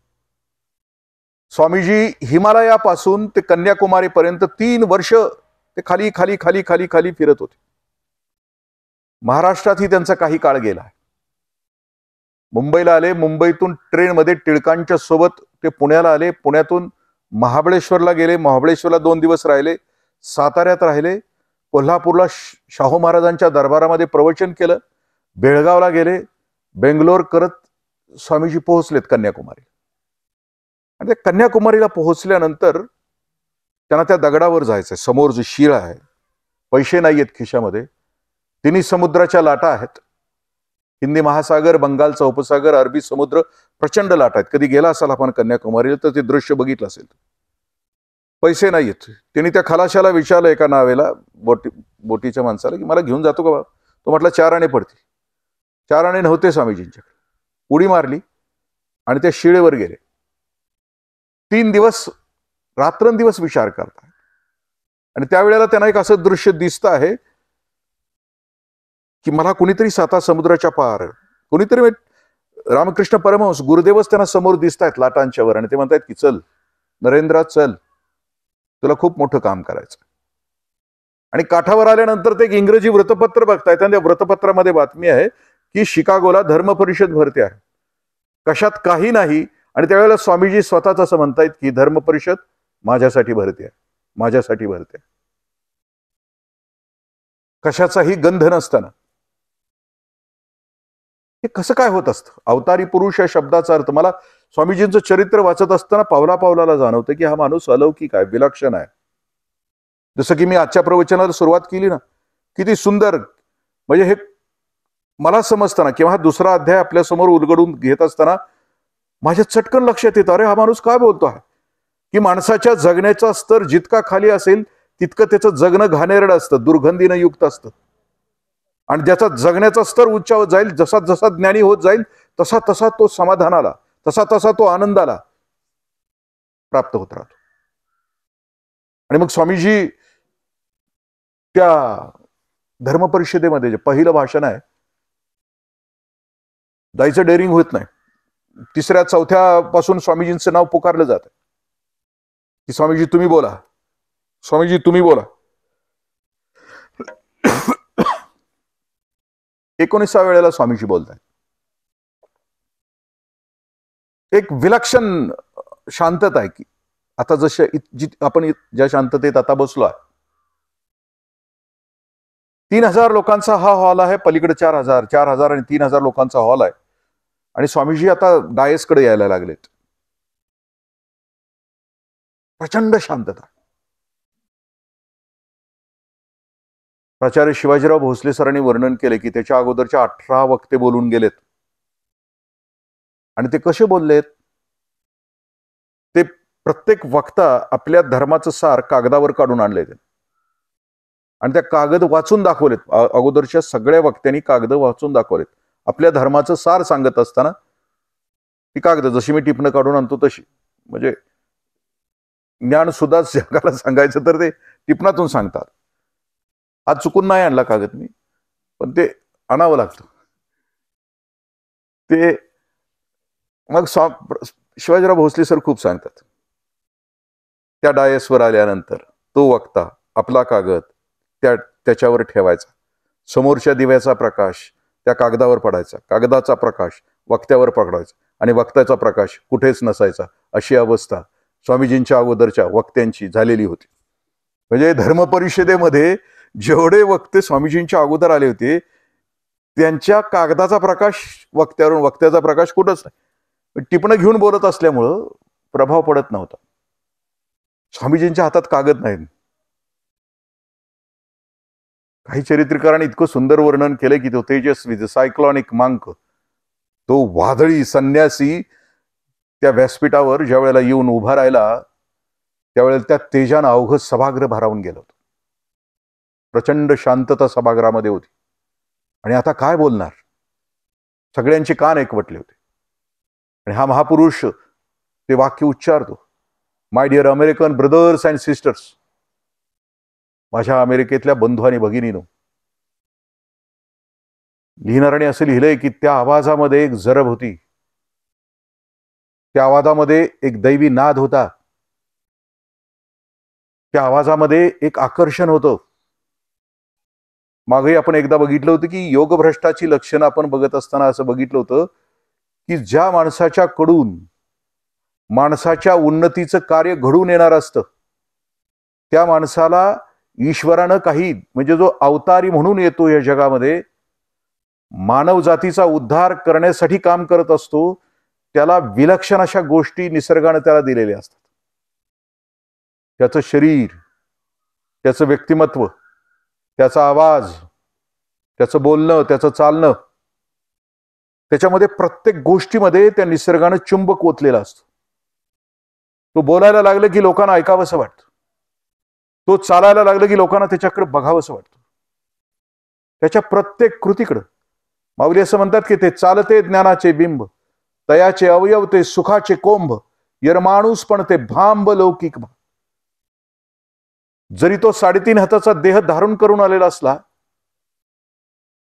स्वामीजी हिमालयापासून ते कन्याकुमारी पर्यंत 3 वर्ष ते खाली खाली खाली खाली खाली फिरत होते. महाराष्ट्रातही त्यांचा काही काळ गेला. मुंबईला आले, मुंबईतून ट्रेनमध्ये टिळकांच्या सोबत ते पुण्याला आले, पुण्यातून महाबळेश्वरला गेले, महाबळेश्वरला 2 दिवस राहिले, साताऱ्यात राहिले, कोल्हापूरला शाहू महाराजांच्या दरबारामध्ये प्रवचन केलं, बेळगावला गेले, बेंगलोर करत स्वामीजी पोहोचलेत कन्याकुमारी. आणि त्या कन्याकुमारीला पोहोचल्यानंतर त्यांना त्या दगडावर जायचंय. समोर जो शिळ आहे, पैसे नाहीयेत खिशामध्ये, 3 समुद्राच्या लाटा आहेत, हिंदी महासागर, बंगालचा उपसागर, अरबी समुद्र, प्रचंड लाटा आहेत. कधी गेला असाल आपण कन्याकुमारीला तर ते दृश्य बघितलं असेल. पैसे नाहीयेत. त्यांनी त्या खलाशाला विचारलं, एका नावेला बोटीच्या माणसाला, की मला घेऊन जातो का बाबा? तो म्हटला 4 आणे पडतील. 4 आणे नव्हते स्वामीजींच्याकडे. उडी मारली आणि त्या शिळेवर गेले. 3 दिवस रात्रंदिवस विचार करतात. आणि त्यावेळेला त्यांना एक असं दृश्य दिसतं आहे की मला कुणीतरी 7 समुद्राच्या पार, कुणीतरी रामकृष्ण परमहंस गुरुदेवच त्यांना समोर दिसत आहेत लाटांच्या वर आणि ते म्हणतायत की चल नरेंद्र, चल, तुला खूप मोठं काम करायचं. आणि काठावर आल्यानंतर ते एक इंग्रजी वृत्तपत्र बघतायत आणि त्या वृत्तपत्रामध्ये बातमी आहे की शिकागोला धर्म परिषद भरते आहे. कशात काही नाही. आणि त्यावेळेला स्वामीजी स्वतःच असं म्हणतायत की धर्म परिषद माझ्यासाठी भरते आहे, माझ्यासाठी भरते. कशाचाही गंध नसताना हे कसं काय होत असतं? अवतारी पुरुष या शब्दाचा अर्थ मला स्वामीजींचं चरित्र वाचत असताना पावला पावलाला जाणवतं की हा माणूस अलौकिक आहे, विलक्षण आहे. जसं की मी आजच्या प्रवचनाला सुरुवात केली ना, किती सुंदर. म्हणजे हे मला समजताना किंवा हा दुसरा अध्याय आपल्या समोर उलगडून घेत असताना माझ्या चटकन लक्षात येतं, अरे हा माणूस काय बोलतो आहे की माणसाच्या जगण्याचा स्तर जितका खाली असेल तितकं त्याचं जगणं घाणेरडं असतं, दुर्गंधीनं युक्त असतं. आणि ज्याचा जगण्याचा स्तर उच्च होत जाईल, जसा जसा ज्ञानी होत जाईल तसा तसा तो समाधानाला, तसा तसा तो आनंदाला प्राप्त होत राहतो. आणि मग स्वामीजी त्या धर्म परिषदेमध्ये जे पहिलं भाषण आहे, जायचं डेअरिंग होत नाही. 3ऱ्या 4थ्या पासून स्वामीजींचं नाव पुकारलं जातं की स्वामीजी तुम्ही बोला, स्वामीजी तुम्ही बोला. 19व्या वेळेला स्वामीजी बोलताय. एक विलक्षण शांतता आहे की आता जशी आपण ज्या शांततेत आता बसलो आहे. 3000 लोकांचा हा हॉल आहे, पलीकडे 4000 आणि 3000 लोकांचा हॉल आहे. आणि स्वामीजी आता डायसकडे यायला लागलेत. प्रचंड शांतता. प्राचार्य शिवाजीराव भोसले सरांनी वर्णन केले की त्याच्या अगोदरच्या 18 वक्ते बोलून गेलेत. आणि ते कसे बोललेत? ते प्रत्येक वक्ता आपल्या धर्माचं सार कागदावर काढून आणले आणि त्या कागद वाचून दाखवलेत. अगोदरच्या सगळ्या वक्त्यांनी कागद वाचून दाखवलेत. आपल्या धर्माचं सार सांगत असताना ती कागद जशी मी टिपणं काढून आणतो तशी, म्हणजे ज्ञान सुद्धा जगाला सांगायचं तर ते टिपणातून सांगतात. आज चुकून नाही आणला कागद मी, पण ते आणावं लागतं. ते मग शिवाजीराव भोसले सर खूप सांगतात. त्या डायसवर आल्यानंतर तो वक्ता आपला कागद त्याच्यावर ठेवायचा. समोरच्या दिव्याचा प्रकाश त्या कागदावर पडायचा, कागदाचा प्रकाश वक्त्यावर पडायचा आणि वक्त्याचा प्रकाश कुठेच नसायचा. अशी अवस्था स्वामीजींच्या अगोदरच्या वक्त्यांची झालेली होती. म्हणजे धर्मपरिषदेमध्ये जेवढे वक्ते स्वामीजींच्या अगोदर आले होते त्यांच्या कागदाचा प्रकाश वक्त्यावरून, वक्त्याचा प्रकाश कुठंच नाही. टिपणं घेऊन बोलत असल्यामुळं प्रभाव पडत नव्हता. स्वामीजींच्या हातात कागद नाही. काही चरित्रकारांनी इतकं सुंदर वर्णन केलं की तो तेजस्वी सायक्लॉनिक मांक, तो वादळी संन्यासी त्या व्यासपीठावर ज्या वेळेला येऊन उभा राहिला त्यावेळेला त्या तेजानं अवघं सभागृह भारावून गेलं होतं. प्रचंड शांतता सभागृहामध्ये होती. आणि आता काय बोलणार? सगळ्यांचे कान एकवटले होते. आणि हा महापुरुष ते वाक्य उच्चारतो, my dear American brothers and sisters. माझ्या अमेरिकेतल्या बंधू आणि भगिनीनो. लिहिणाऱ्याने असं लिहिलंय की त्या आवाजामध्ये एक जरब होती, त्या आवाजामध्ये एक दैवी नाद होता, त्या आवाजामध्ये एक आकर्षण होतं. मागे आपण एकदा बघितलं होतं की योगभ्रष्टाची लक्षणं आपण बघत असताना असं बघितलं होतं की ज्या माणसाच्या कडून माणसाच्या उन्नतीचं कार्य घडून येणार असतं त्या माणसाला ईश्वरानं काही, म्हणजे जो अवतारी म्हणून येतो या जगामध्ये, मानव जातीचा उद्धार करण्यासाठी काम करत असतो, त्याला विलक्षण अशा गोष्टी निसर्गाने त्याला दिलेल्या असतात. त्याचं शरीर, त्याचं व्यक्तिमत्व, त्याचा आवाज, त्याचं बोलणं, त्याचं चालणं, त्याच्यामध्ये प्रत्येक गोष्टीमध्ये त्या निसर्गानं चुंबक ओतलेला असतो. तो बोलायला लागलं की लोकांना ऐकावंसं वाटतं. तो चालायला लागलं की लोकांना त्याच्याकडे बघावंसं वाटतं. त्याच्या प्रत्येक कृतीकडं. माऊली असं म्हणतात की ते चालते ज्ञानाचे बिंब, तयाचे अवयव ते सुखाचे कोंभ, यरमाणूस पण ते भांब लौकिक. जरी तो 3.5 हाताचा देह धारण करून आलेला असला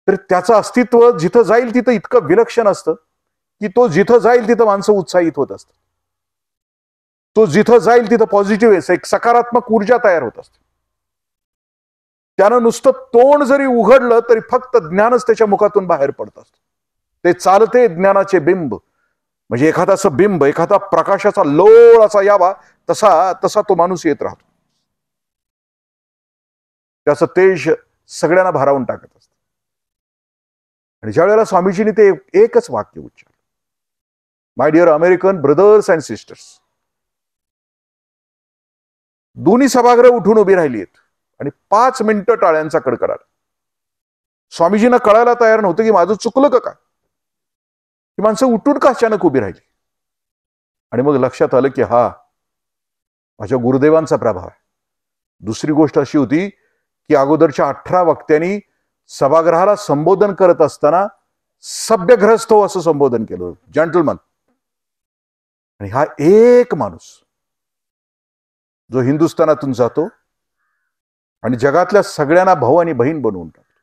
तर त्याचं अस्तित्व जिथं जाईल तिथं इतकं विलक्षण असतं की तो जिथं जाईल तिथं माणसं उत्साहित होत असतात. तो जिथं जाईल तिथं पॉझिटिव्ह एक सकारात्मक ऊर्जा तयार होत असते. त्यानं नुसतं तोंड जरी उघडलं तरी फक्त ज्ञानच त्याच्या मुखातून बाहेर पडत असतं. ते चालते ज्ञानाचे बिंब, म्हणजे एखादा असं बिंब, एखादा प्रकाशाचा लोळ असा यावा तसा तसा तो माणूस येत राहतो. त्याचं तेज सगळ्यांना भारावून टाकत असतं. आणि ज्या वेळेला स्वामीजींनी ते एकच वाक्य उच्चारलं, my dear American brothers and sisters, दोन्ही सभागृह उठून उभी राहिली आहेत आणि 5 मिनिटं टाळ्यांचा कडकडाट. स्वामीजींना कळायला तयार नव्हतं की माझं चुकलं का काय, ही माणसं उठून का अचानक उभी राहिली. आणि मग लक्षात आलं की हा माझ्या गुरुदेवांचा प्रभाव आहे. दुसरी गोष्ट अशी होती की अगोदरच्या 18 वक्त्यांनी सभागृहाला संबोधन करत असताना सभ्यग्रस्त हो असं संबोधन केलं, जंटलमन. आणि हा एक माणूस जो हिंदुस्थानातून जातो आणि जगातल्या सगळ्यांना भाऊ आणि बहीण बनवून टाकतो,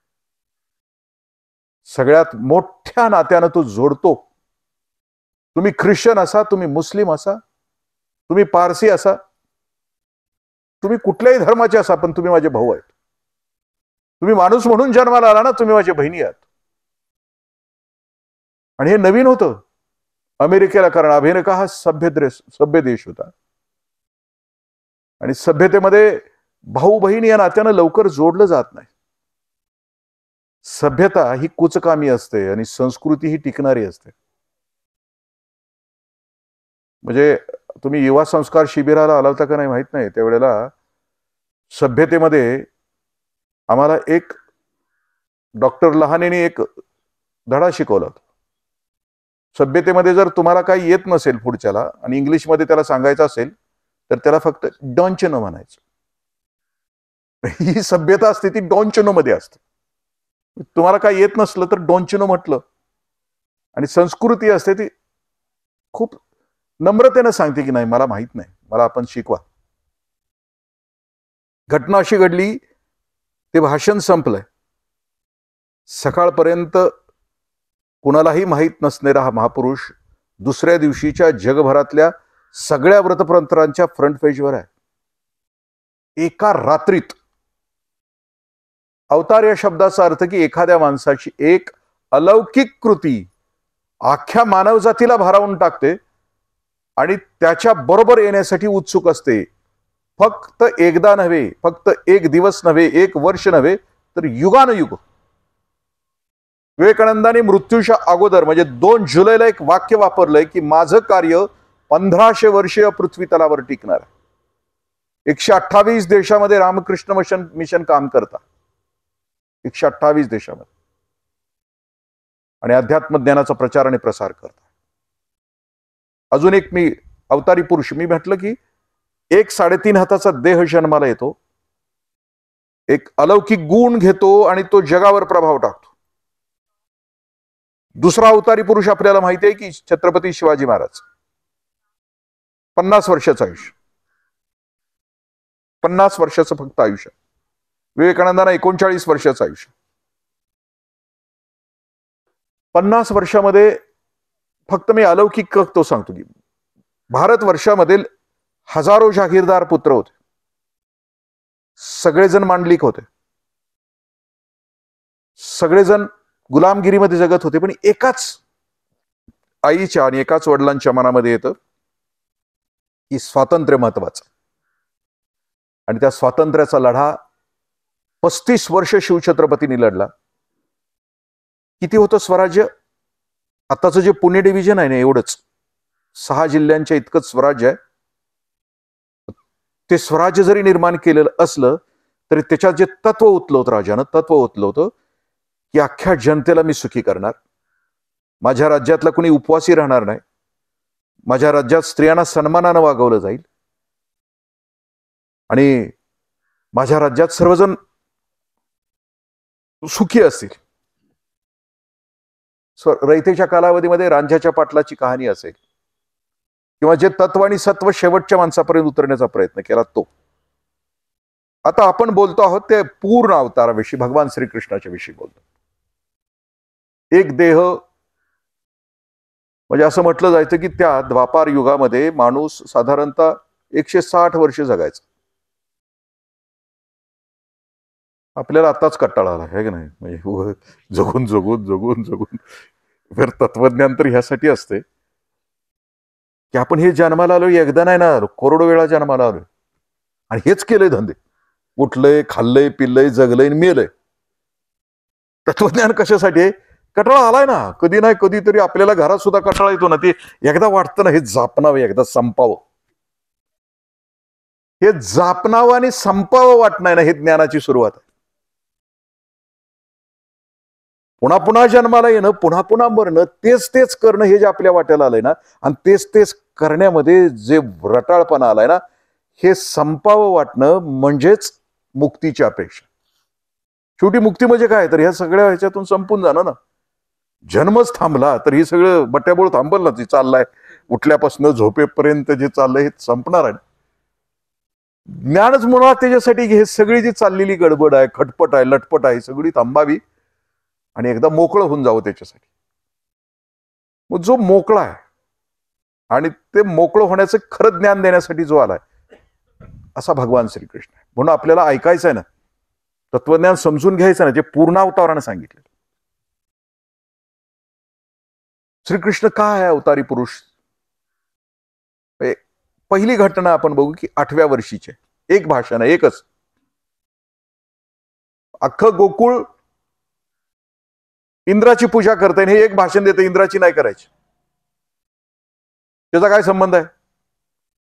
सगळ्यात मोठ्या नात्यानं तो जोडतो. तुम्ही ख्रिश्चन असा, तुम्ही मुस्लिम असा, तुम्ही पारसी असा, तुम्ही कुठल्याही धर्माचे असा, पण तुम्ही माझे भाऊ आहेत. तुम्ही माणूस म्हणून जन्माला आला ना, तुम्ही माझी बहिणी आहात. आणि हे नवीन होतं अमेरिकेला, कारण अमेरिका हा सभ्य देश होता आणि सभ्यतेमध्ये भाऊ बहीण या नात्यानं लवकर जोडलं जात नाही. सभ्यता ही कुचकामी असते आणि संस्कृती ही टिकणारी असते. म्हणजे तुम्ही युवा संस्कार शिबिराला आला होता का नाही माहित नाही, त्यावेळेला सभ्यतेमध्ये आम्हाला एक डॉक्टर लहानेने एक धडा शिकवला होता. सभ्यतेमध्ये जर तुम्हाला काही येत नसेल पुढच्याला आणि इंग्लिशमध्ये त्याला सांगायचं असेल तर त्याला फक्त डोंट नो म्हणायचं. ही सभ्यता असते ती डोंट नो मध्ये असते. तुम्हाला काही येत नसलं तर डोंट नो म्हटलं. आणि संस्कृती असते ती खूप नम्रतेनं सांगते की नाही मला माहित नाही, मला आपण शिकवा. घटना अशी घडली, ते भाषण संपलंय. सकाळपर्यंत कुणालाही माहीत नसणारा हा महापुरुष दुसऱ्या दिवशीच्या जगभरातल्या सगळ्या वृत्तपत्रांच्या फ्रंट पेजवर आहे. एका रात्रीत. अवतार या शब्दाचा अर्थ की एखाद्या माणसाची एक अलौकिक कृती अख्ख्या मानवजातीला भारावून टाकते आणि त्याच्या बरोबर येण्यासाठी उत्सुक असते. फक्त एकदा नव्हे, फक्त एक दिवस नव्हे, एक वर्ष नव्हे, तर युगानुयुग. विवेकानंदांनी मृत्यूच्या अगोदर म्हणजे 2 जुलैला एक वाक्य वापरलंय की माझं कार्य 1500 वर्षीय पृथ्वी तलावर टिकणार. 128 देशामध्ये रामकृष्ण मिशन काम करता. 128 देशामध्ये. आणि अध्यात्म ज्ञानाचा प्रचार आणि प्रसार करता. अजून एक मी अवतारी पुरुष, मी म्हटलं की 3.5 हाताचा देह जन्माला येतो, एक अलौकिक गुण घेतो आणि तो जगावर प्रभाव टाकतो. दुसरा अवतारी पुरुष आपल्याला माहिती आहे की छत्रपती शिवाजी महाराज. 50 वर्षाचं आयुष्य. 50 वर्षाचं फक्त आयुष्य. विवेकानंदांना 39 वर्षाचं आयुष्य. 50 वर्षामध्ये फक्त मी अलौकिक तो सांगतो की भारत वर्षामध्ये हजारो जागीरदार पुत्र होते. सगळेजण मांडलिक होते. सगळेजण गुलामगिरीमध्ये जगत होते. पण एकाच आईच्या आणि एकाच वडिलांच्या मनामध्ये येतं की स्वातंत्र्य महत्वाचं. आणि त्या स्वातंत्र्याचा लढा 35 वर्ष शिवछत्रपतींनी लढला. किती होतं स्वराज्य? आताचं जे पुणे डिव्हिजन आहे ना, एवढंच 6 जिल्ह्यांच्या इतकंच स्वराज्य आहे. ते स्वराज्य जरी निर्माण केलेलं असलं तरी त्याच्यात जे तत्व ओतलं होतं राजानं, तत्व ओतलं होतं की अख्ख्या जनतेला मी सुखी करणार. माझ्या राज्यातला कुणी उपवासी राहणार नाही. माझ्या राज्यात स्त्रियांना सन्मानानं वागवलं जाईल. आणि माझ्या राज्यात सर्वजण सुखी असतील. रयतेच्या कालावधीमध्ये रांझ्याच्या पाटलाची कहाणी असेल किंवा जे तत्व आणि सत्व शेवटच्या माणसापर्यंत उतरण्याचा प्रयत्न केला तो. आता आपण बोलतो आहोत ते पूर्ण अवताराविषयी, भगवान श्रीकृष्णाच्या विषयी बोलतो. एक देह म्हणजे असं म्हटलं जायचं की त्या द्वापार युगामध्ये माणूस साधारणतः 160 वर्ष जगायचा. आपल्याला आताच कंटाळा आला आहे की नाही, म्हणजे जगून जगून जगून जगून. तर तत्वज्ञान तर ह्यासाठी असते की आपण हे जन्माला आलोय एकदा नाही ना, करोडो वेळा जन्माला आलोय आणि हेच केलंय धंदे. उठलंय, खाल्लंय, पिल्लंय, जगलंय, मेलंय. तत्वज्ञान कशासाठी आहे? कटाळा आलाय ना, कधी नाही कधीतरी आपल्याला घरात सुद्धा कटाळा येतो ना, ते एकदा वाटतं ना हे जापणावं, एकदा संपावं. हे जापणावं आणि संपावं वाटणं ना, हे ज्ञानाची सुरुवात आहे. पुन्हा पुन्हा जन्माला येणं, पुन्हा पुन्हा मरणं, तेच तेच करणं, हे जे आपल्या वाट्याला आलंय ना, आणि तेच तेच करण्यामध्ये जे रटाळपणा आलाय ना, हे संपावं वाटणं म्हणजेच मुक्तीची अपेक्षा. शेवटी मुक्ती म्हणजे काय? तर ह्या सगळ्या ह्याच्यातून संपून जाणं ना. जन्मच थांबला तर हे सगळं बट्याबोळ थांबल ना. जे चाललाय उठल्यापासून झोपेपर्यंत जे चाललंय हे संपणार आहे. ज्ञानच मुळात त्याच्यासाठी हे सगळी जी चाललेली गडबड आहे, खटपट आहे, लटपट आहे, सगळी थांबावी आणि एकदा मोकळं होऊन जावं त्याच्यासाठी. मग जो मोकळा आहे आणि ते मोकळं होण्याचं खरं ज्ञान देण्यासाठी जो आलाय असा भगवान श्रीकृष्ण आहे. म्हणून आपल्याला ऐकायचं आहे ना, तत्वज्ञान समजून घ्यायचं ना, जे पूर्ण अवतारानं सांगितलं. श्रीकृष्ण काय आहे? अवतारी पुरुष. पहिली घटना आपण बघू की 8व्या वर्षीचे एक भाषण आहे, एकच. अख्खं गोकुळ इंद्राची पूजा करते आणि हे एक भाषण देते, इंद्राची नाही करायची. त्याचा काय संबंध आहे?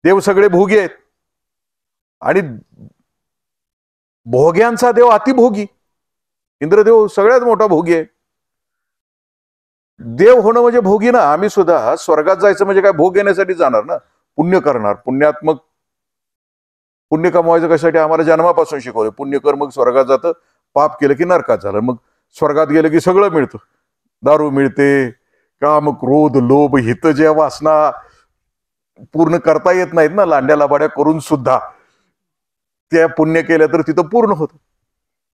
देव सगळे भोगी आहेत आणि भोग्यांचा देव अतिभोगी. इंद्रदेव सगळ्यात मोठा भोगी आहे. देव होणं म्हणजे भोगी ना. आम्ही सुद्धा स्वर्गात जायचं म्हणजे काय भोग घेण्यासाठी जाणार ना. पुण्य करणार, पुण्यात्मक पुण्य कमवायचं कशासाठी आम्हाला जन्मापासून शिकवलं. पुण्य कर मग स्वर्गात जातं, पाप केलं की नरकात झालं. मग स्वर्गात गेलं की सगळं मिळतं. दारू मिळते, काम क्रोध लोभ हित ज्या वासना पूर्ण करता येत नाहीत ना, लांड्या लाबाड्या करून सुद्धा त्या पुण्य केल्या तर तिथं पूर्ण होतं.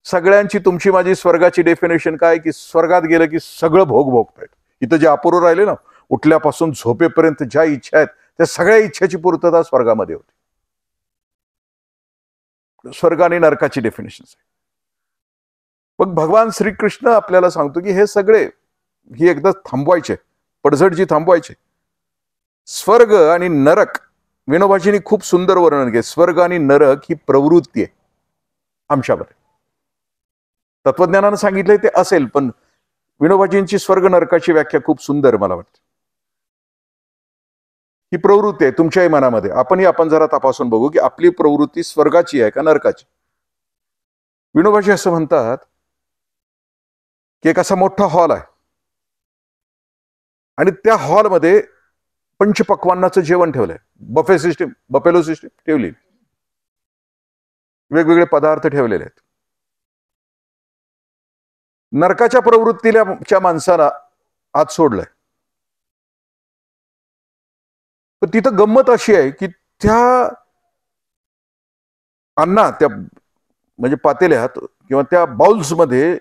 सगळ्यांची तुमची माझी स्वर्गाची डेफिनेशन काय की स्वर्गात गेलं की सगळं भोग भोगतायत. इथं जे अपूर्व राहिले ना, उठल्यापासून झोपेपर्यंत ज्या इच्छा आहेत त्या सगळ्या इच्छाची पूर्तता स्वर्गामध्ये होती. स्वर्ग आणि नरकाची डेफिनेशन आहे. मग भगवान श्रीकृष्ण आपल्याला सांगतो की हे सगळे ही एकदा थांबवायचे, पडझड थांबवायचे. स्वर्ग आणि नरक, विनोबाजींनी खूप सुंदर वर्णन केले. स्वर्ग आणि नरक ही प्रवृत्ती आहे आमच्यामध्ये. तत्वज्ञानानं सांगितलंय ते असेल, पण विनोबाजींची स्वर्ग नरकाची व्याख्या खूप सुंदर मला वाटते. ही प्रवृत्ती आहे तुमच्याही मनामध्ये. आपण जरा तपासून बघू की आपली प्रवृत्ती स्वर्गाची आहे का नरकाची. विनोबाजी असं म्हणतात की एक असा मोठा हॉल आहे आणि त्या हॉलमध्ये पंचपक्वान्नाचं जेवण ठेवलंय. बफे सिस्टीम, बफेलो सिस्टीम ठेवली, वेगवेगळे पदार्थ ठेवलेले आहेत. नरकाच्या प्रवृत्तीच्या माणसाला आत सोडलंय. पण तिथं गंमत अशी आहे की त्या अन्ना, त्या म्हणजे पातेल्यात किंवा त्या बाउल्स मध्ये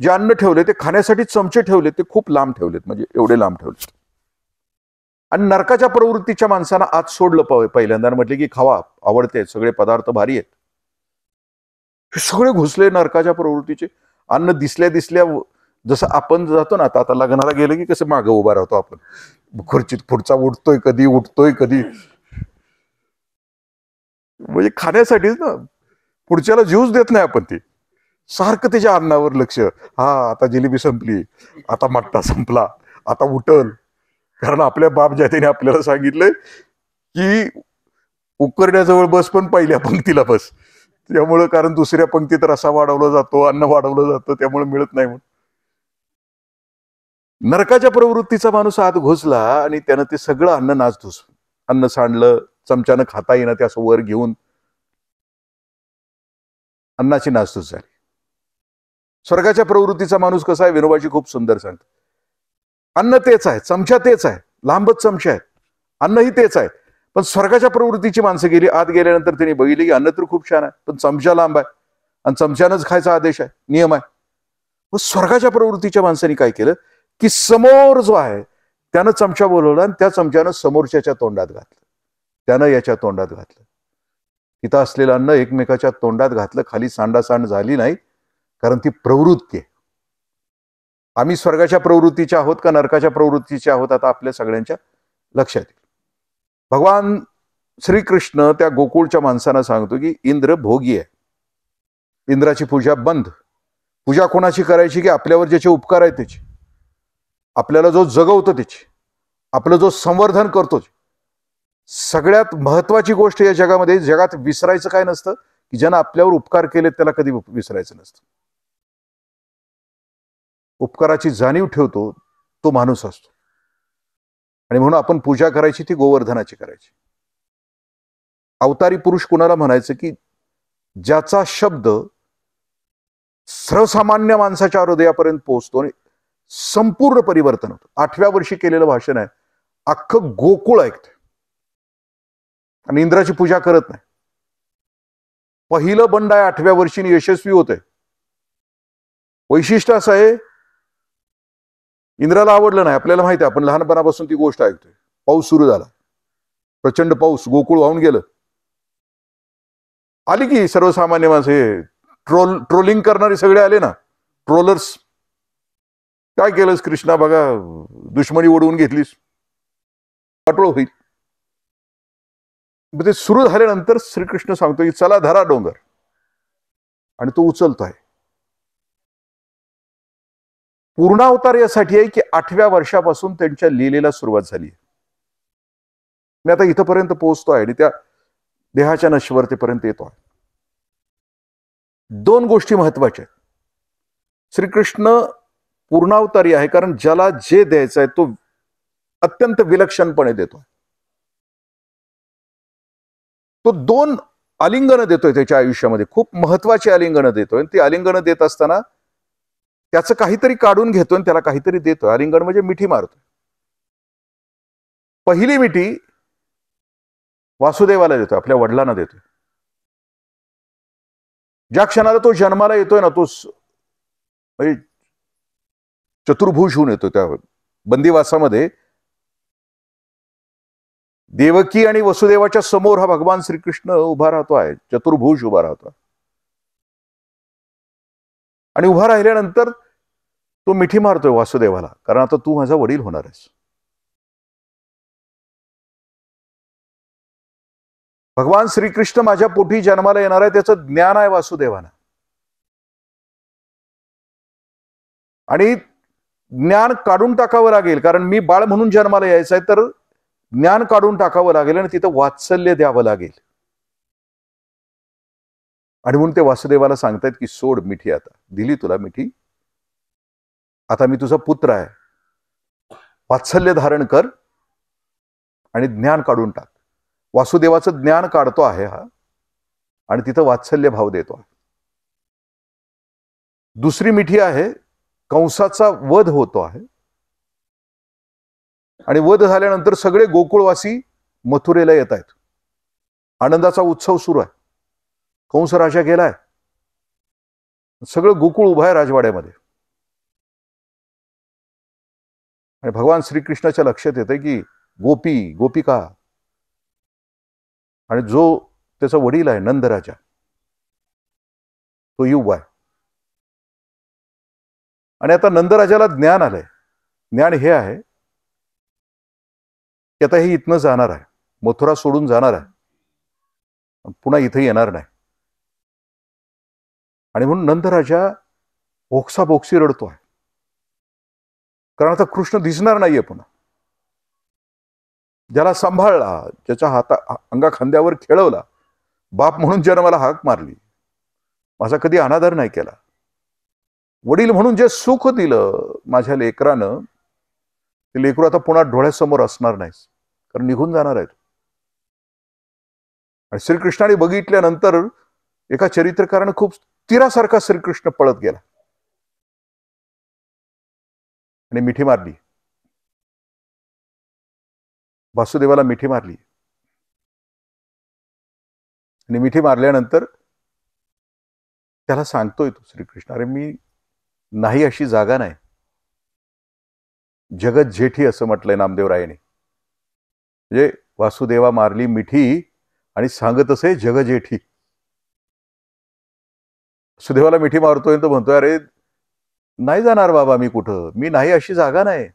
जे अन्न ठेवले ते खाण्यासाठी चमचे ठेवले ते खूप लांब ठेवलेत, म्हणजे एवढे लांब ठेवले. आणि नरकाच्या प्रवृत्तीच्या माणसांना आत सोडलं पहिल्यांदा, म्हटले की खावा, आवडते, सगळे पदार्थ भारी आहेत. हे सगळे घुसले नरकाच्या प्रवृत्तीचे. अन्न दिसल्या जसं आपण जातो ना, आता लग्नाला गेलं की कसं मागं उभा राहतो आपण खुर्चीत, पुढचा उठतोय कधी, म्हणजे खाण्यासाठीच ना. पुढच्याला जीवच देत नाही आपण. ते सारखं त्याच्या अन्नावर लक्ष. हा आता जिलेबी संपली, आता मट्टा संपला, आता उठल. कारण आपल्या बाप जातीने आपल्याला सांगितलंय की उकरड्याजवळ बस पण पहिल्या पंक्तीला बस. त्यामुळं, कारण दुसऱ्या पंक्तीत रसा वाढवला जातो, अन्न वाढवलं जातं, त्यामुळे मिळत नाही म्हणून. नरकाच्या प्रवृत्तीचा माणूस आत घुसला आणि त्यानं ते सगळं अन्न नासधूस, अन्न सांडलं, चमच्यानं खाता येणं ते असं वर घेऊन अन्नाची नासधूस झाली. स्वर्गाच्या प्रवृत्तीचा माणूस कसा आहे, विनोबाजी खूप सुंदर सांगतो. अन्न तेच आहे, चमचा तेच आहे, लांबच चमचे आहेत, अन्नही तेच आहे. पण स्वर्गाच्या प्रवृत्तीची माणसं गेली, आत गेल्यानंतर त्यांनी बघितले की अन्न तर खूप छान आहे, पण चमचा लांब आहे आणि चमच्यानंच खायचा आदेश आहे, नियम आहे. मग स्वर्गाच्या प्रवृत्तीच्या माणसांनी काय केलं की समोर जो आहे त्यानं चमचा बोलवला आणि त्या चमच्यानं समोरच्याच्या तोंडात घातलं, त्यानं याच्या तोंडात घातलं. तिथं असलेलं अन्न एकमेकाच्या तोंडात घातलं, खाली सांडासांड झाली नाही, कारण ती प्रवृत्ती आहे. आम्ही स्वर्गाच्या प्रवृत्तीच्या आहोत का नरकाच्या प्रवृत्तीच्या आहोत, आता आपल्या सगळ्यांच्या लक्षात येईल. भगवान श्रीकृष्ण त्या गोकुळच्या माणसांना सांगतो की इंद्र भोगी आहे, इंद्राची पूजा बंद. पूजा कोणाची करायची की आपल्यावर ज्याचे उपकार आहेत त्याची, आपल्याला जो जगवतो त्याची, आपलं जो संवर्धन करतो. सगळ्यात महत्वाची गोष्ट या जगामध्ये, जगात विसरायचं काय नसतं की ज्यानं आपल्यावर उपकार केले त्याला कधी विसरायचं नसतं. उपकाराची जाणीव ठेवतो तो माणूस असतो. आणि म्हणून आपण पूजा करायची ती गोवर्धनाची करायची. अवतारी पुरुष कुणाला म्हणायचं की ज्याचा शब्द सर्वसामान्य माणसाच्या हृदयापर्यंत पोहोचतो आणि संपूर्ण परिवर्तन होतं. 8व्या वर्षी केलेलं भाषण आहे, अख्खं गोकुळ ऐकतं आणि इंद्राची पूजा करत नाही. पहिलं बंड आहे 8व्या वर्षी यशस्वी होतंय. वैशिष्ट्य असं आहे, इंद्राला आवडलं नाही, आपल्याला माहिती आहे, आपण लहानपणापासून ती गोष्ट ऐकतोय. पाऊस सुरू झाला, प्रचंड पाऊस, गोकुळ वाहून गेलं. आली की सर्वसामान्य माणसे, ट्रोलिंग करणारे सगळे आले ना, ट्रोलर्स. काय केलंस कृष्णा, बघा दुश्मनी ओढवून घेतलीस, वाटोळ होईल. ते सुरू झाल्यानंतर श्रीकृष्ण सांगतो की चला धरा डोंगर, आणि तो उचलतोय. पूर्णावतार यासाठी आहे की 8व्या वर्षापासून त्यांच्या लीलेला सुरुवात झाली. मी आता इथपर्यंत पोहोचतोय आणि त्या देहाच्या नश्वरतेपर्यंत येतोय. 2 गोष्टी महत्वाच्या आहेत. श्रीकृष्ण पूर्णावतारी आहे, कारण ज्याला जे द्यायचं आहे तो अत्यंत विलक्षणपणे देतो. तो 2 आलिंगनं देतोय त्याच्या आयुष्यामध्ये, खूप महत्वाची आलिंगनं देतोय. ती आलिंगनं देत असताना त्याचं काहीतरी काढून घेतोय आणि त्याला काहीतरी देतोय. आलिंगन म्हणजे मिठी मारतोय. पहिली मिठी वासुदेवाला देतोय, आपल्या वडिलांना देतोय. ज्या क्षणाला तो जन्माला येतोय ना, तो म्हणजे चतुर्भुज होऊन येतो. त्या बंदिवासामध्ये देवकी आणि वसुदेवाच्या समोर हा भगवान श्रीकृष्ण उभा राहतो आहे, चतुर्भुज उभा राहतो. आणि उभा राहिल्यानंतर तो मिठी मारतोय वासुदेवाला, कारण आता तू माझा वडील होणार आहेस. भगवान श्रीकृष्ण माझ्या पोटी जन्माला येणार आहे, त्याचं ज्ञान आहे वासुदेवाना. आणि ज्ञान काढून टाकावं लागेल, कारण मी बाळ म्हणून जन्माला यायचं आहे, तर ज्ञान काढून टाकावं लागेल आणि तिथं वात्सल्य द्यावं लागेल. आणि म्हणून ते वासुदेवाला सांगतायत की सोड मिठी, आता दिली तुला मिठी, आता मी तुझा पुत्र आहे, वात्सल्य धारण कर आणि ज्ञान काढून टाक. वासुदेवाचं ज्ञान काढतो आहे हा, आणि तिथं वात्सल्य भाव देतो आहे. दुसरी मिठी आहे, कंसाचा वध होतो आहे, आणि वध झाल्यानंतर सगळे गोकुळवासी मथुरेला येत आहेत. आनंदाचा उत्सव सुरू आहे. कंस राजा गेलाय, सगळं गोकुळ उभं आहे राजवाड्यामध्ये. आणि भगवान श्रीकृष्णाच्या लक्षात येतं की गोपिका आणि जो त्याचा वडील आहे नंदराजा, तो युवा आहे. आणि आता नंदराजाला ज्ञान आलंय. ज्ञान हे आहे की आता हे इथनं जाणार आहे, मथुरा सोडून जाणार आहे, पुन्हा इथे येणार नाही. आणि म्हणून नंदराजा बोक्साबोक्सी रडतो आहे, कारण आता कृष्ण दिसणार नाहीये पुन्हा. ज्याला सांभाळला, ज्याच्या अंगा खांद्यावर खेळवला, बाप म्हणून जन्माला हाक मारली, माझा कधी अनादर नाही केला, वडील म्हणून जे सुख दिलं माझ्या लेकरानं, ते लेकरू आता पुन्हा डोळ्यासमोर असणार नाहीस, कारण निघून जाणार आहे. आणि श्रीकृष्णाने बघितल्यानंतर एका चरित्रकारानं खूप तीरासारखा श्रीकृष्ण पळत गेला आणि मिठी मारली, वासुदेवाला मिठी मारली. आणि मिठी मारल्यानंतर त्याला सांगतोय तो श्रीकृष्ण, अरे मी नाही अशी जागा नाही. जगत जेठी असं म्हटलंय नामदेवरायाने. म्हणजे वासुदेवा मारली मिठी आणि सांगत असे जग जेठी. वासुदेवाला मिठी मारतोय तो म्हणतोय, अरे नाही जाणार बाबा मी कुठं, मी नाही अशी जागा नाही.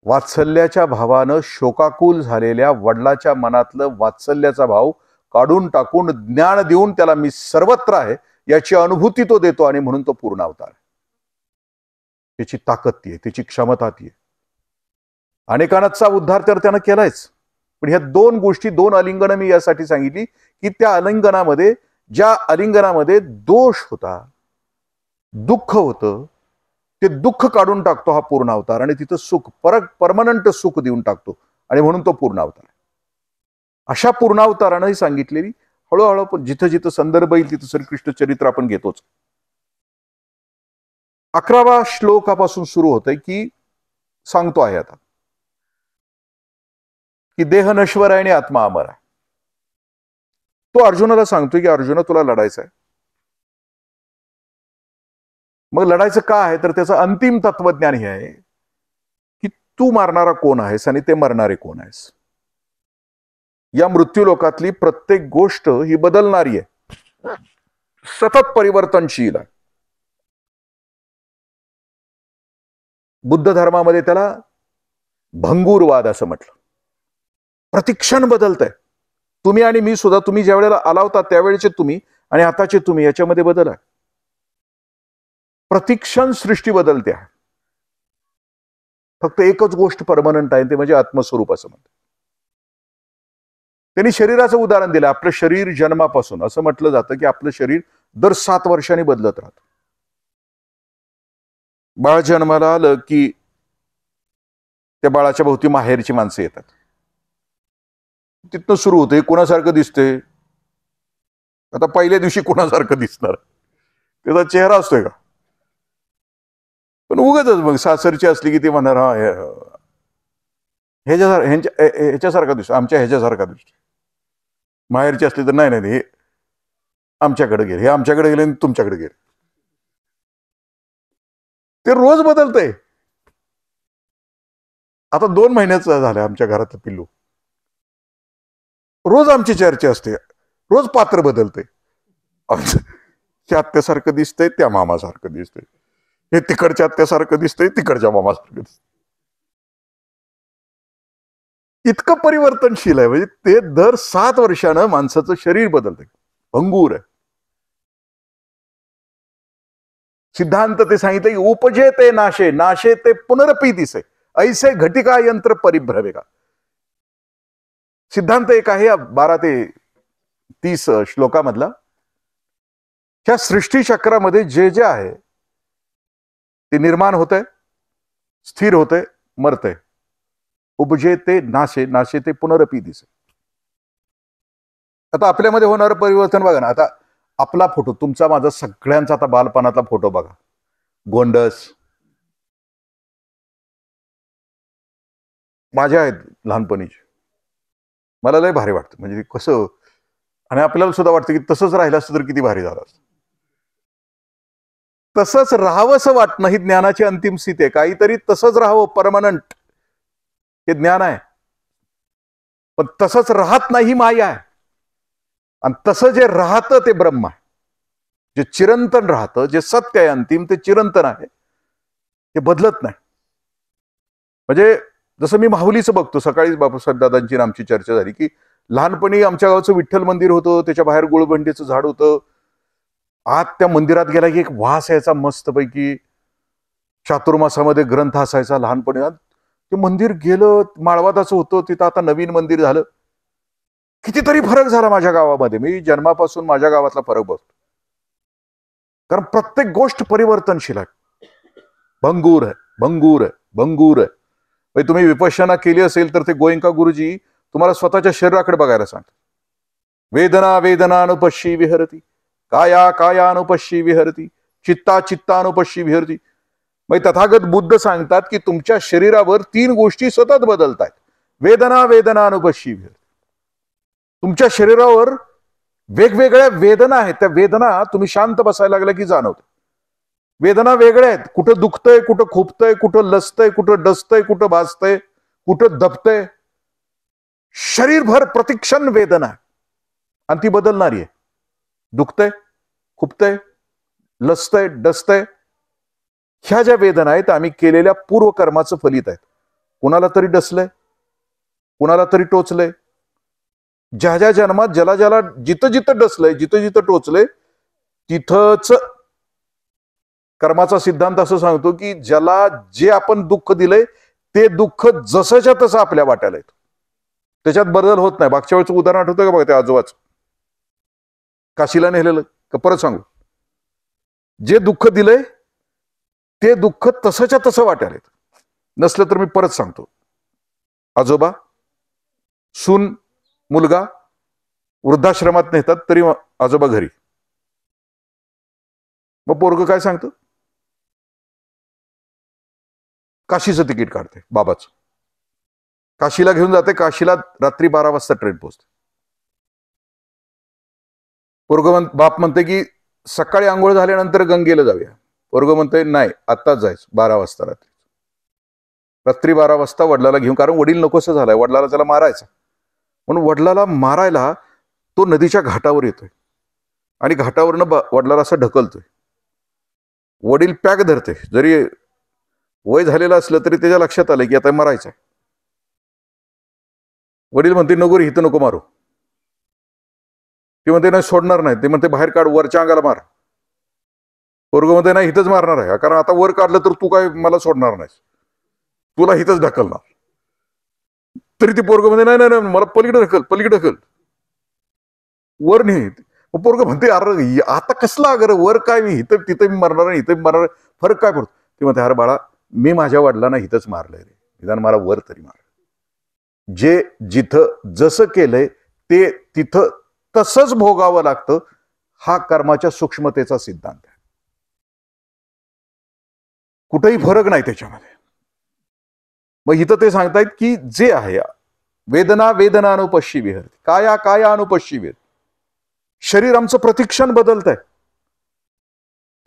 वात्सल्याच्या भावानं शोकाकुल झालेल्या वडिलाच्या मनातलं वात्सल्याचा भाव काढून टाकून ज्ञान देऊन त्याला मी सर्वत्र आहे याची अनुभूती तो देतो. आणि म्हणून तो पूर्ण अवतार आहे. त्याची ताकद ती आहे, त्याची क्षमता ती आहे. अनेकांचा उद्धार तर त्यानं केलायच. पण ह्या 2 गोष्टी, 2 आलिंगनं मी यासाठी सांगितली की त्या आलिंगनामध्ये, ज्या आलिंगनामध्ये दोष होता, दुःख होतं, ते दुःख काढून टाकतो हा पूर्ण अवतार, आणि तिथं सुख, परमनंट सुख देऊन टाकतो. आणि म्हणून तो पूर्ण अवतार. अशा पूर्ण अवतारानं सांगितलेली हळूहळू जिथं जिथं संदर्भ येईल तिथं श्रीकृष्ण चरित्र आपण घेतोच. 11व्या श्लोकापासून सुरू होतंय की सांगतो आहे आता की देह नश्वर आहे आणि आत्मा अमर आहे. तो अर्जुनाला सांगतोय की अर्जुना तुला लढायचं आहे. मग लढायचं का आहे, तर त्याचं अंतिम तत्वज्ञान हे आहे की तू मारणारा कोण आहेस आणि ते मरणारे कोण आहेस. या मृत्यूलोकातली प्रत्येक गोष्ट ही बदलणारी आहे, सतत परिवर्तनशील आहे. बुद्ध धर्मामध्ये त्याला भंगूरवाद असं म्हटलं. प्रतिक्षण बदलतंय. तुम्ही आणि मी सुद्धा, तुम्ही ज्या वेळेला आला होता त्यावेळेचे तुम्ही आणि आताचे तुम्ही, याच्यामध्ये बदल आहे. प्रतिक्षण सृष्टी बदलते आहे. फक्त एकच गोष्ट परमनंट आहे, ते म्हणजे आत्मस्वरूप असं म्हणतात. त्यांनी शरीराचं उदाहरण दिलं. आपलं शरीर जन्मापासून असं म्हटलं जातं की आपलं शरीर दर 7 वर्षांनी बदलत राहतं. बाळ जन्माला आलं की त्या बाळाच्या भोवती माहेरची माणसं येतात. तिथनं सुरू होते. कोणासारखं दिसते? आता पहिल्या दिवशी कोणासारखं दिसणार? त्याचा चेहरा असतोय का? पण उगाचच मग सासरची असली की ती म्हणणार हा ह्याच्यासारखा दिसतो, आमच्या ह्याच्यासारखा दिसतो. माहेरची असली तर नाही नाही हे आमच्याकडे गेले, हे आमच्याकडे गेले आणि तुमच्याकडे गेले. ते रोज बदलतंय. आता 2 महिन्याचं झालं आमच्या घरातलं पिल्लू. रोज आमची चर्चा असते, रोज पात्र बदलते. त्या आत्यासारखं दिसतंय, त्या मामासारखं दिसतंय. हे तिकडच्या आत्यासारखं दिसतंय, तिकडच्या मामासारखं दिसतंय. इतकं परिवर्तनशील आहे. म्हणजे ते दर 7 वर्षानं माणसाचं शरीर बदलतंय, भंगूर आहे. सिद्धांत ते सांगितलं की उपजे ते नाशे, नाशे ते पुनरपी दिसे, ऐसे घटिका यंत्र परिभ्रमेका. सिद्धांत एक आहे 12 ते 30 श्लोकामधला. ह्या सृष्टी चक्रामध्ये जे जे आहे ते निर्माण होतंय, स्थिर होतंय, मरतंय. उपजे ते नाशे, नाशे ते पुनरपी दिसे. आता आपल्यामध्ये होणारं परिवर्तन बघा ना. आता आपला फोटो, तुमचा माझा सगळ्यांचा आता बालपणातला फोटो बघा. गोंडस माझ्या आहेत लहानपणीचे. मला लय भारी वाटतं. म्हणजे कसं, आणि आपल्याला सुद्धा वाटतं की तसंच राहिलं असतं तर किती भारी झालं असतं. तसंच राहावंसं वाटणं ही ज्ञानाची अंतिम स्थिती आहे. काहीतरी तसंच राहावं, परमनंट, हे ज्ञान आहे. पण तसंच राहत नाही माया आहे. आणि तसं जे राहतं ते ब्रह्म आहे. जे चिरंतन राहतं, जे सत्य आहे अंतिम, ते चिरंतन आहे, ते बदलत नाही. म्हणजे जसं मी माहुलीचं बघतो. सकाळीच बापूसाहेब दादांची आमची चर्चा झाली की लहानपणी आमच्या गावचं विठ्ठल मंदिर होतं, त्याच्या बाहेर गुळभंडीचं झाड होतं. आत त्या मंदिरात गेला की एक वास यायचा मस्तपैकी. चातुर्मासामध्ये ग्रंथ असायचा लहानपणी. ते मंदिर गेलं, माळवादाचं होतं, तिथं आता नवीन मंदिर झालं. कितीतरी फरक झाला माझ्या गावामध्ये. मी जन्मापासून माझ्या गावातला फरक बघतो. कारण प्रत्येक गोष्ट परिवर्तनशील आहे. भंगूर आहे, भंगूर आहे, भंगूर आहे. म्हणजे तुम्ही विपश्यना केली असेल तर ते गोयंका गुरुजी तुम्हाला स्वतःच्या शरीराकडे बघायला सांगतात. वेदना वेदनानुपश्यी विहरती, काया कायानुपश्यी विहरती, चित्ता चित्तानुपश्यी विहरती. मग तथागत बुद्ध सांगतात की तुमच्या शरीरावर 3 गोष्टी सतत बदलत आहेत. वेदना वेदनानुपश्यी विहरती. तुमच्या शरीरावर वेगवेगळ्या वेदना आहेत. त्या वेदना तुम्ही शांत बसायला लागल्या की जाणवत. वेदना वेगळ्या आहेत. कुठं दुखतंय, कुठं खुपतंय, कुठं लसतंय, कुठं डसतंय, कुठं भाजतंय, कुठं दबतंय. शरीरभर प्रतिक्षण वेदना आहे आणि ती बदलणारी आहे. दुखतंय, खुपतंय, लसतंय, डसतंय. ह्या ज्या वेदना आहेत आम्ही केलेल्या पूर्वकर्माचं फलित आहेत. कुणाला तरी डसलंय, कुणाला तरी टोचलंय. ज्या ज्या जन्मात ज्याला ज्याला जिथं जिथं डसलंय, जिथं जिथं टोचलंय, तिथंच कर्माचा सिद्धांत असं सांगतो की ज्याला जे आपण दुःख दिलंय ते दुःख जसंच्या तसं आपल्या वाट्याला येतं. त्याच्यात बदल होत नाही. मागच्या वेळेचं उदाहरण आठवतं का बघा, त्या आजोबाचं काशीला नेलेलं का? परत सांगू, जे दुःख दिलंय ते दुःख तसंच्या तसं वाट्याला येतं. नसलं तर मी परत सांगतो. आजोबा, सून, मुलगा वृद्धाश्रमात नेतात तरी आजोबा घरी. मग पोरग काय सांगतं? काशीचं तिकीट काढते बाबाचं. काशीला घेऊन जाते. काशीला रात्री 12 वाजता ट्रेन पोहोचते. बाप म्हणते की सकाळी आंघोळ झाल्यानंतर गंगेला जाऊया. पोरग म्हणते नाही, आत्ताच जायचं 12 वाजता रात्री. रात्री 12 वाजता वडिलाला घेऊन, कारण वडील नकोसं झालाय, वडिलाला त्याला मारायचा. म्हणून वडिलाला मारायला तो नदीच्या घाटावर येतोय आणि घाटावरनं वडिलाला असं ढकलतोय. वडील पॅक धरते. जरी वय झालेलं असलं तरी त्याच्या लक्षात आलं की आता मरायचं. वडील म्हणते नको रे, इथं नको मारू. ते म्हणते नाही, सोडणार नाही. ते म्हणते बाहेर काढ, वरच्या अंगाला मार. पोरग म्हणते नाही, इथंच मारणार आहे, कारण आता वर काढलं तर तू काय मला सोडणार नाहीस, तुला इथंच ढकलणार. तरी ती पोरग म्हणते नाही नाही, मला पलीकडे ढकल, पलीकडे ढकल, वर नाही. पोरग म्हणते अरे आता कसला अगर वर काय, मी इथं तिथं मी मरणार, इथं मरणार, फरक काय पडतो? ते म्हणते अरे बाळा मी माझ्या वडिलांना हिथंच मारलंय रे, निदान मला वर तरी मार. जे जिथं जसं केलंय ते तिथं तसंच भोगावं लागतं. हा कर्माच्या सूक्ष्मतेचा सिद्धांत आहे. कुठेही फरक नाही त्याच्यामध्ये. मग इथं ते सांगतायत की जे आहे वेदना वेदनानुपश्ची विहरते, काया काया अनुपश्ची वेद. शरीर आमचं प्रतिक्षण बदलत आहे.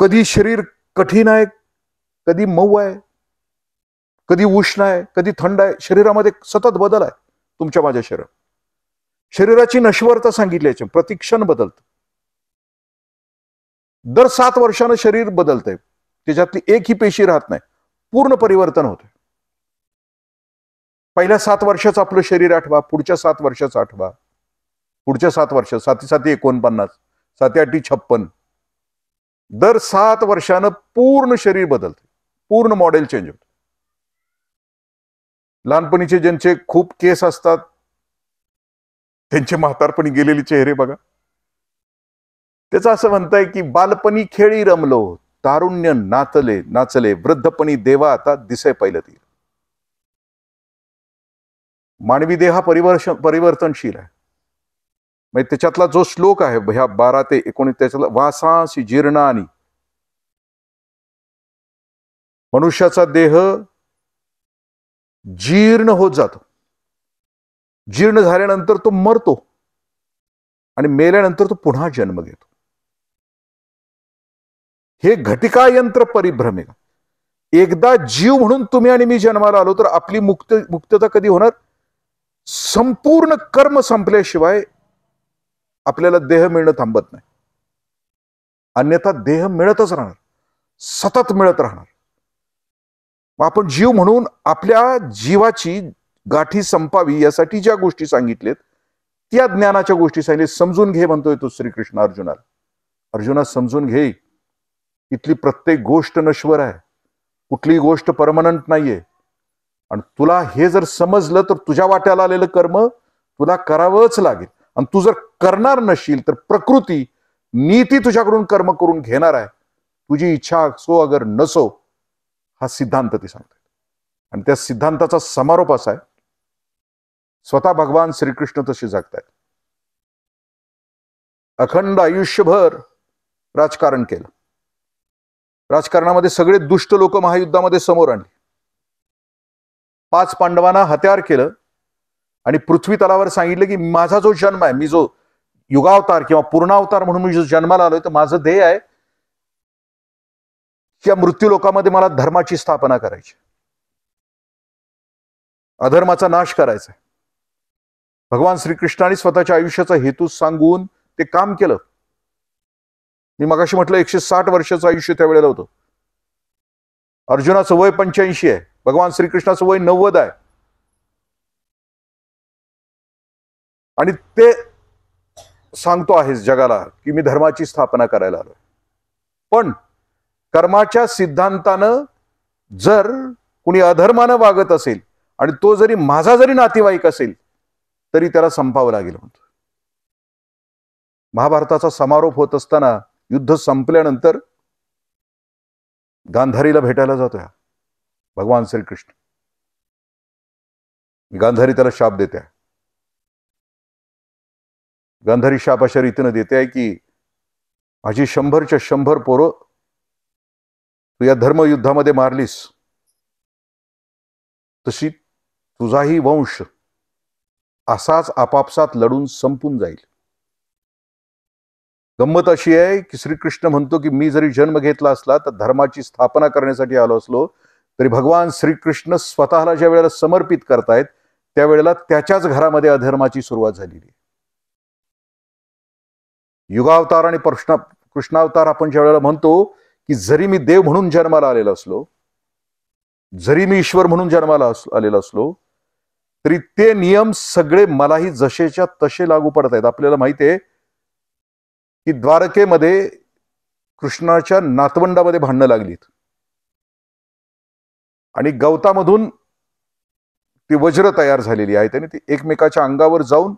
कधी शरीर कठीण आहे, कधी मऊ आहे, कधी उष्ण आहे, कधी थंड आहे. शरीरामध्ये सतत बदल आहे. तुमच्या माझ्या शरीराची नश्वरता सांगितली याच्या, प्रतिक्षण बदलतं. दर 7 वर्षानं शरीर बदलतंय. त्याच्यातली एकही पेशी राहत नाही, पूर्ण परिवर्तन होते. पहिल्या 7 वर्षाचं आपलं शरीर आठवा, पुढच्या 7 वर्षाचं आठवा, पुढच्या 7 वर्ष, 7 7 49, 7 8 56. दर 7 वर्षानं पूर्ण शरीर बदलते, पूर्ण मॉडेल चेंज होते. लहानपणीचे ज्यांचे खूप केस असतात त्यांचे म्हातारपणी गेलेले चेहरे बघा. त्याचं असं म्हणताय की बालपणी खेळी रमलो, तारुण्य नाचले, वृद्धपणी देवा आता दिसे पहिलं ती. मानवी देह परिवर्तनशील आहे. म्हणजे त्याच्यातला जो श्लोक आहे ह्या 12 ते 19 त्याच्यातला वासांसी जीर्णानी, मनुष्याचा देह जीर्ण होत जातो. जीर्ण झाल्यानंतर तो मरतो आणि मेल्यानंतर तो पुन्हा जन्म घेतो. हे घटिका यंत्र परिभ्रमे. एकदा जीव म्हणून तुम्ही आणि मी जन्माला आलो तर आपली मुक्तता कधी होणार? संपूर्ण कर्म संपल्याशिवाय आपल्याला देह मिळणं थांबत नाही. अन्यथा देह मिळतच राहणार, सतत मिळत राहणार. आपण जीव म्हणून आपल्या जीवाची गाठी संपावी यासाठी ज्या गोष्टी सांगितलेत त्या ज्ञानाच्या गोष्टी सांगितल्या. समजून घे म्हणतोय तो श्रीकृष्ण अर्जुनाला. अर्जुना समजून घे, इथली प्रत्येक गोष्ट नश्वर आहे, कुठलीही गोष्ट परमनंट नाहीये. आणि तुला हे जर समजलं तर तुझ्या वाट्याला आलेलं कर्म तुला करावंच लागेल. आणि तू जर करणार नशील तर प्रकृती नीती तुझ्याकडून कर्म करून घेणार आहे, तुझी इच्छा असो अगर नसो. हा सिद्धांत ते सांगतात. आणि त्या सिद्धांताचा समारोप असा आहे, स्वतः भगवान श्रीकृष्ण तसे जगतायत. अखंड आयुष्यभर राजकारण केलं. राजकारणामध्ये सगळे दुष्ट लोक महायुद्धामध्ये समोर आणले. 5 पांडवांना हत्यार केलं आणि पृथ्वी तलावर सांगितलं की माझा जो जन्म आहे, मी जो युगावतार किंवा पूर्णावतार म्हणून मी जो जन्माला आलोय, तर माझं ध्येय आहे की या मृत्यू लोकामध्ये मला धर्माची स्थापना करायची, अधर्माचा नाश करायचा. भगवान श्रीकृष्णाने स्वतःच्या आयुष्याचा हेतू सांगून ते काम केलं. मी मगाशी म्हटलं 160 वर्षाचं आयुष्य त्यावेळेला होतं. अर्जुनाचं वय 85 आहे, भगवान श्रीकृष्णाचं वय 90 आहे. आणि ते सांगतो आहेस जगाला की मी धर्माची स्थापना करायला आलोय. पण कर्माच्या सिद्धांतानं जर कुणी अधर्मानं वागत असेल आणि तो जरी माझा जरी नातेवाईक असेल तरी त्याला संपावं लागेल म्हणतो. महाभारताचा समारोप होत असताना युद्ध संपल्यानंतर गांधारीला भेटायला जातोय भगवान श्रीकृष्ण. गांधारी त्याला शाप देते. गांधारी शाप अशा रीतीनं देते आहे की माझी 100च्या 100 पोरं तू या धर्मयुद्धामध्ये मारलीस, तशी तुझाही वंश असाच आपापसात लढून संपून जाईल. गंमत अशी आहे की श्रीकृष्ण म्हणतो की मी जरी जन्म घेतला असला तर धर्माची स्थापना करण्यासाठी आलो असलो तरी भगवान श्रीकृष्ण स्वतःला ज्या वेळेला समर्पित करतायत त्यावेळेला त्याच्याच घरामध्ये अधर्माची सुरुवात झालेली आहे. युगावतार आणि कृष्णावतार आपण ज्या वेळेला म्हणतो की जरी मी देव म्हणून जन्माला आलेलो असलो, जरी मी ईश्वर म्हणून जन्माला आलेलो असलो तरी ते नियम सगळे मलाही जसेच्या तसे लागू पडत आहेत. आपल्याला माहिती आहे की द्वारकेमध्ये कृष्णाच्या नातवंडामध्ये भांडणं लागलीत आणि गवतामधून ती वज्र तयार झालेली आहेत आणि ती एकमेकाच्या अंगावर जाऊन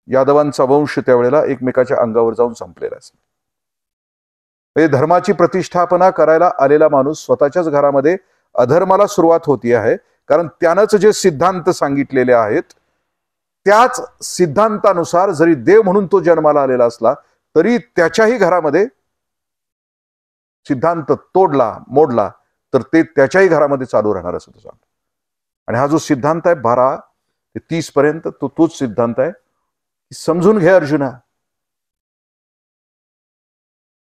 यादवांचा वंश त्यावेळेला एकमेकाच्या अंगावर जाऊन संपलेला असेल. म्हणजे धर्माची प्रतिष्ठापना करायला आलेला माणूस स्वतःच्याच घरामध्ये अधर्माला सुरुवात होती आहे. कारण त्यानंच जे सिद्धांत सांगितलेले आहेत त्याच सिद्धांतानुसार जरी देव म्हणून तो जन्माला आलेला असला तरी त्याच्याही घरामध्ये सिद्धांत तोडला मोडला तर ते त्याच्याही घरामध्ये चालू राहणार असं तो सांगतो. आणि हा जो सिद्धांत आहे 12 ते 30 पर्यंत तोच सिद्धांत आहे. समजून घे अर्जुना,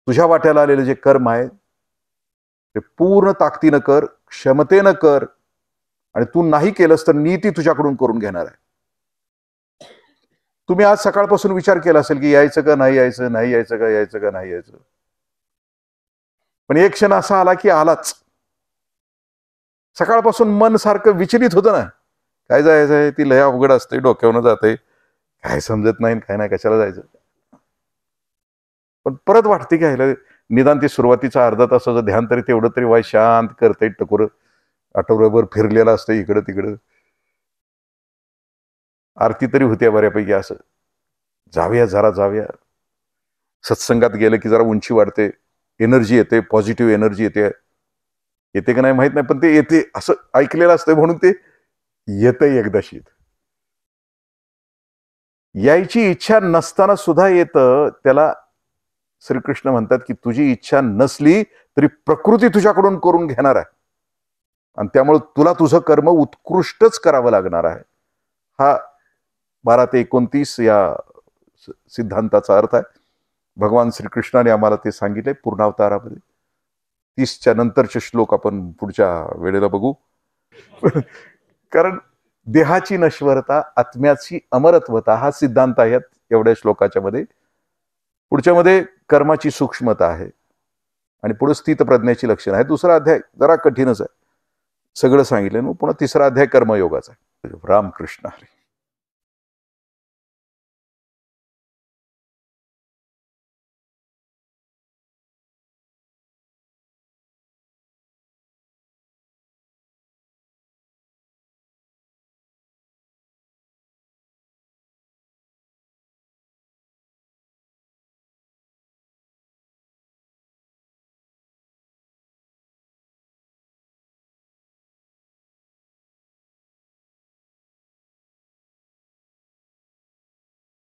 तुझ्या वाट्याला आलेले जे कर्म आहे ते पूर्ण ताकदीनं कर, क्षमतेनं कर, आणि तू नाही केलंस तर नीती तुझ्याकडून करून घेणार आहे. तुम्ही आज सकाळपासून विचार केला असेल की यायचं का नाही यायचं, नाही यायचं का यायचं का नाही यायचं, पण एक क्षण असा आला की आलाच. सकाळपासून मन सारखं विचलित होतं ना, काय जायचंय, ती लय अवघड असते, डोक्यावरून जाते, काय समजत नाही, काय नाही, कशाला जायचं. पण परत वाटते की ह्याला निदान ते सुरुवातीचा अर्धा तासाचं ध्यान तरी तेवढं तरी वाय शांत करते, टकोर आठवड्याभर फिरलेलं असतं इकडं तिकडं, आरती तरी होते बऱ्यापैकी, असं जाऊया जरा जाऊया. सत्संगात गेलं की जरा उंची वाढते, एनर्जी येते, पॉझिटिव्ह एनर्जी येते का नाही माहित नाही, पण ते येते, असं ऐकलेलं असतं म्हणून ते येतंय एकदाशी. यायची इच्छा नसताना सुद्धा येतं. त्याला श्रीकृष्ण म्हणतात की तुझी इच्छा नसली तरी प्रकृती तुझ्याकडून करून घेणार आहे, आणि त्यामुळे तुला तुझं कर्म उत्कृष्टच करावं लागणार आहे. हा 12 ते 29 या सिद्धांताचा अर्थ आहे. भगवान श्रीकृष्णाने आम्हाला ते सांगितले पूर्णावतारामध्ये. 30च्या नंतरचे श्लोक आपण पुढच्या वेळेला बघू. कारण देहाची नश्वरता, आत्म्याची अमरत्वता हा सिद्धांत आहे एवढ्या श्लोकाच्या मध्ये. पुढच्या मध्ये कर्माची सूक्ष्मता आहे आणि पुढे स्थित प्रज्ञाची लक्षणं आहे. दुसरा अध्याय जरा कठीणच आहे, सगळं सांगितलं. पुन्हा तिसरा अध्याय कर्मयोगाचा आहे. रामकृष्ण हरी.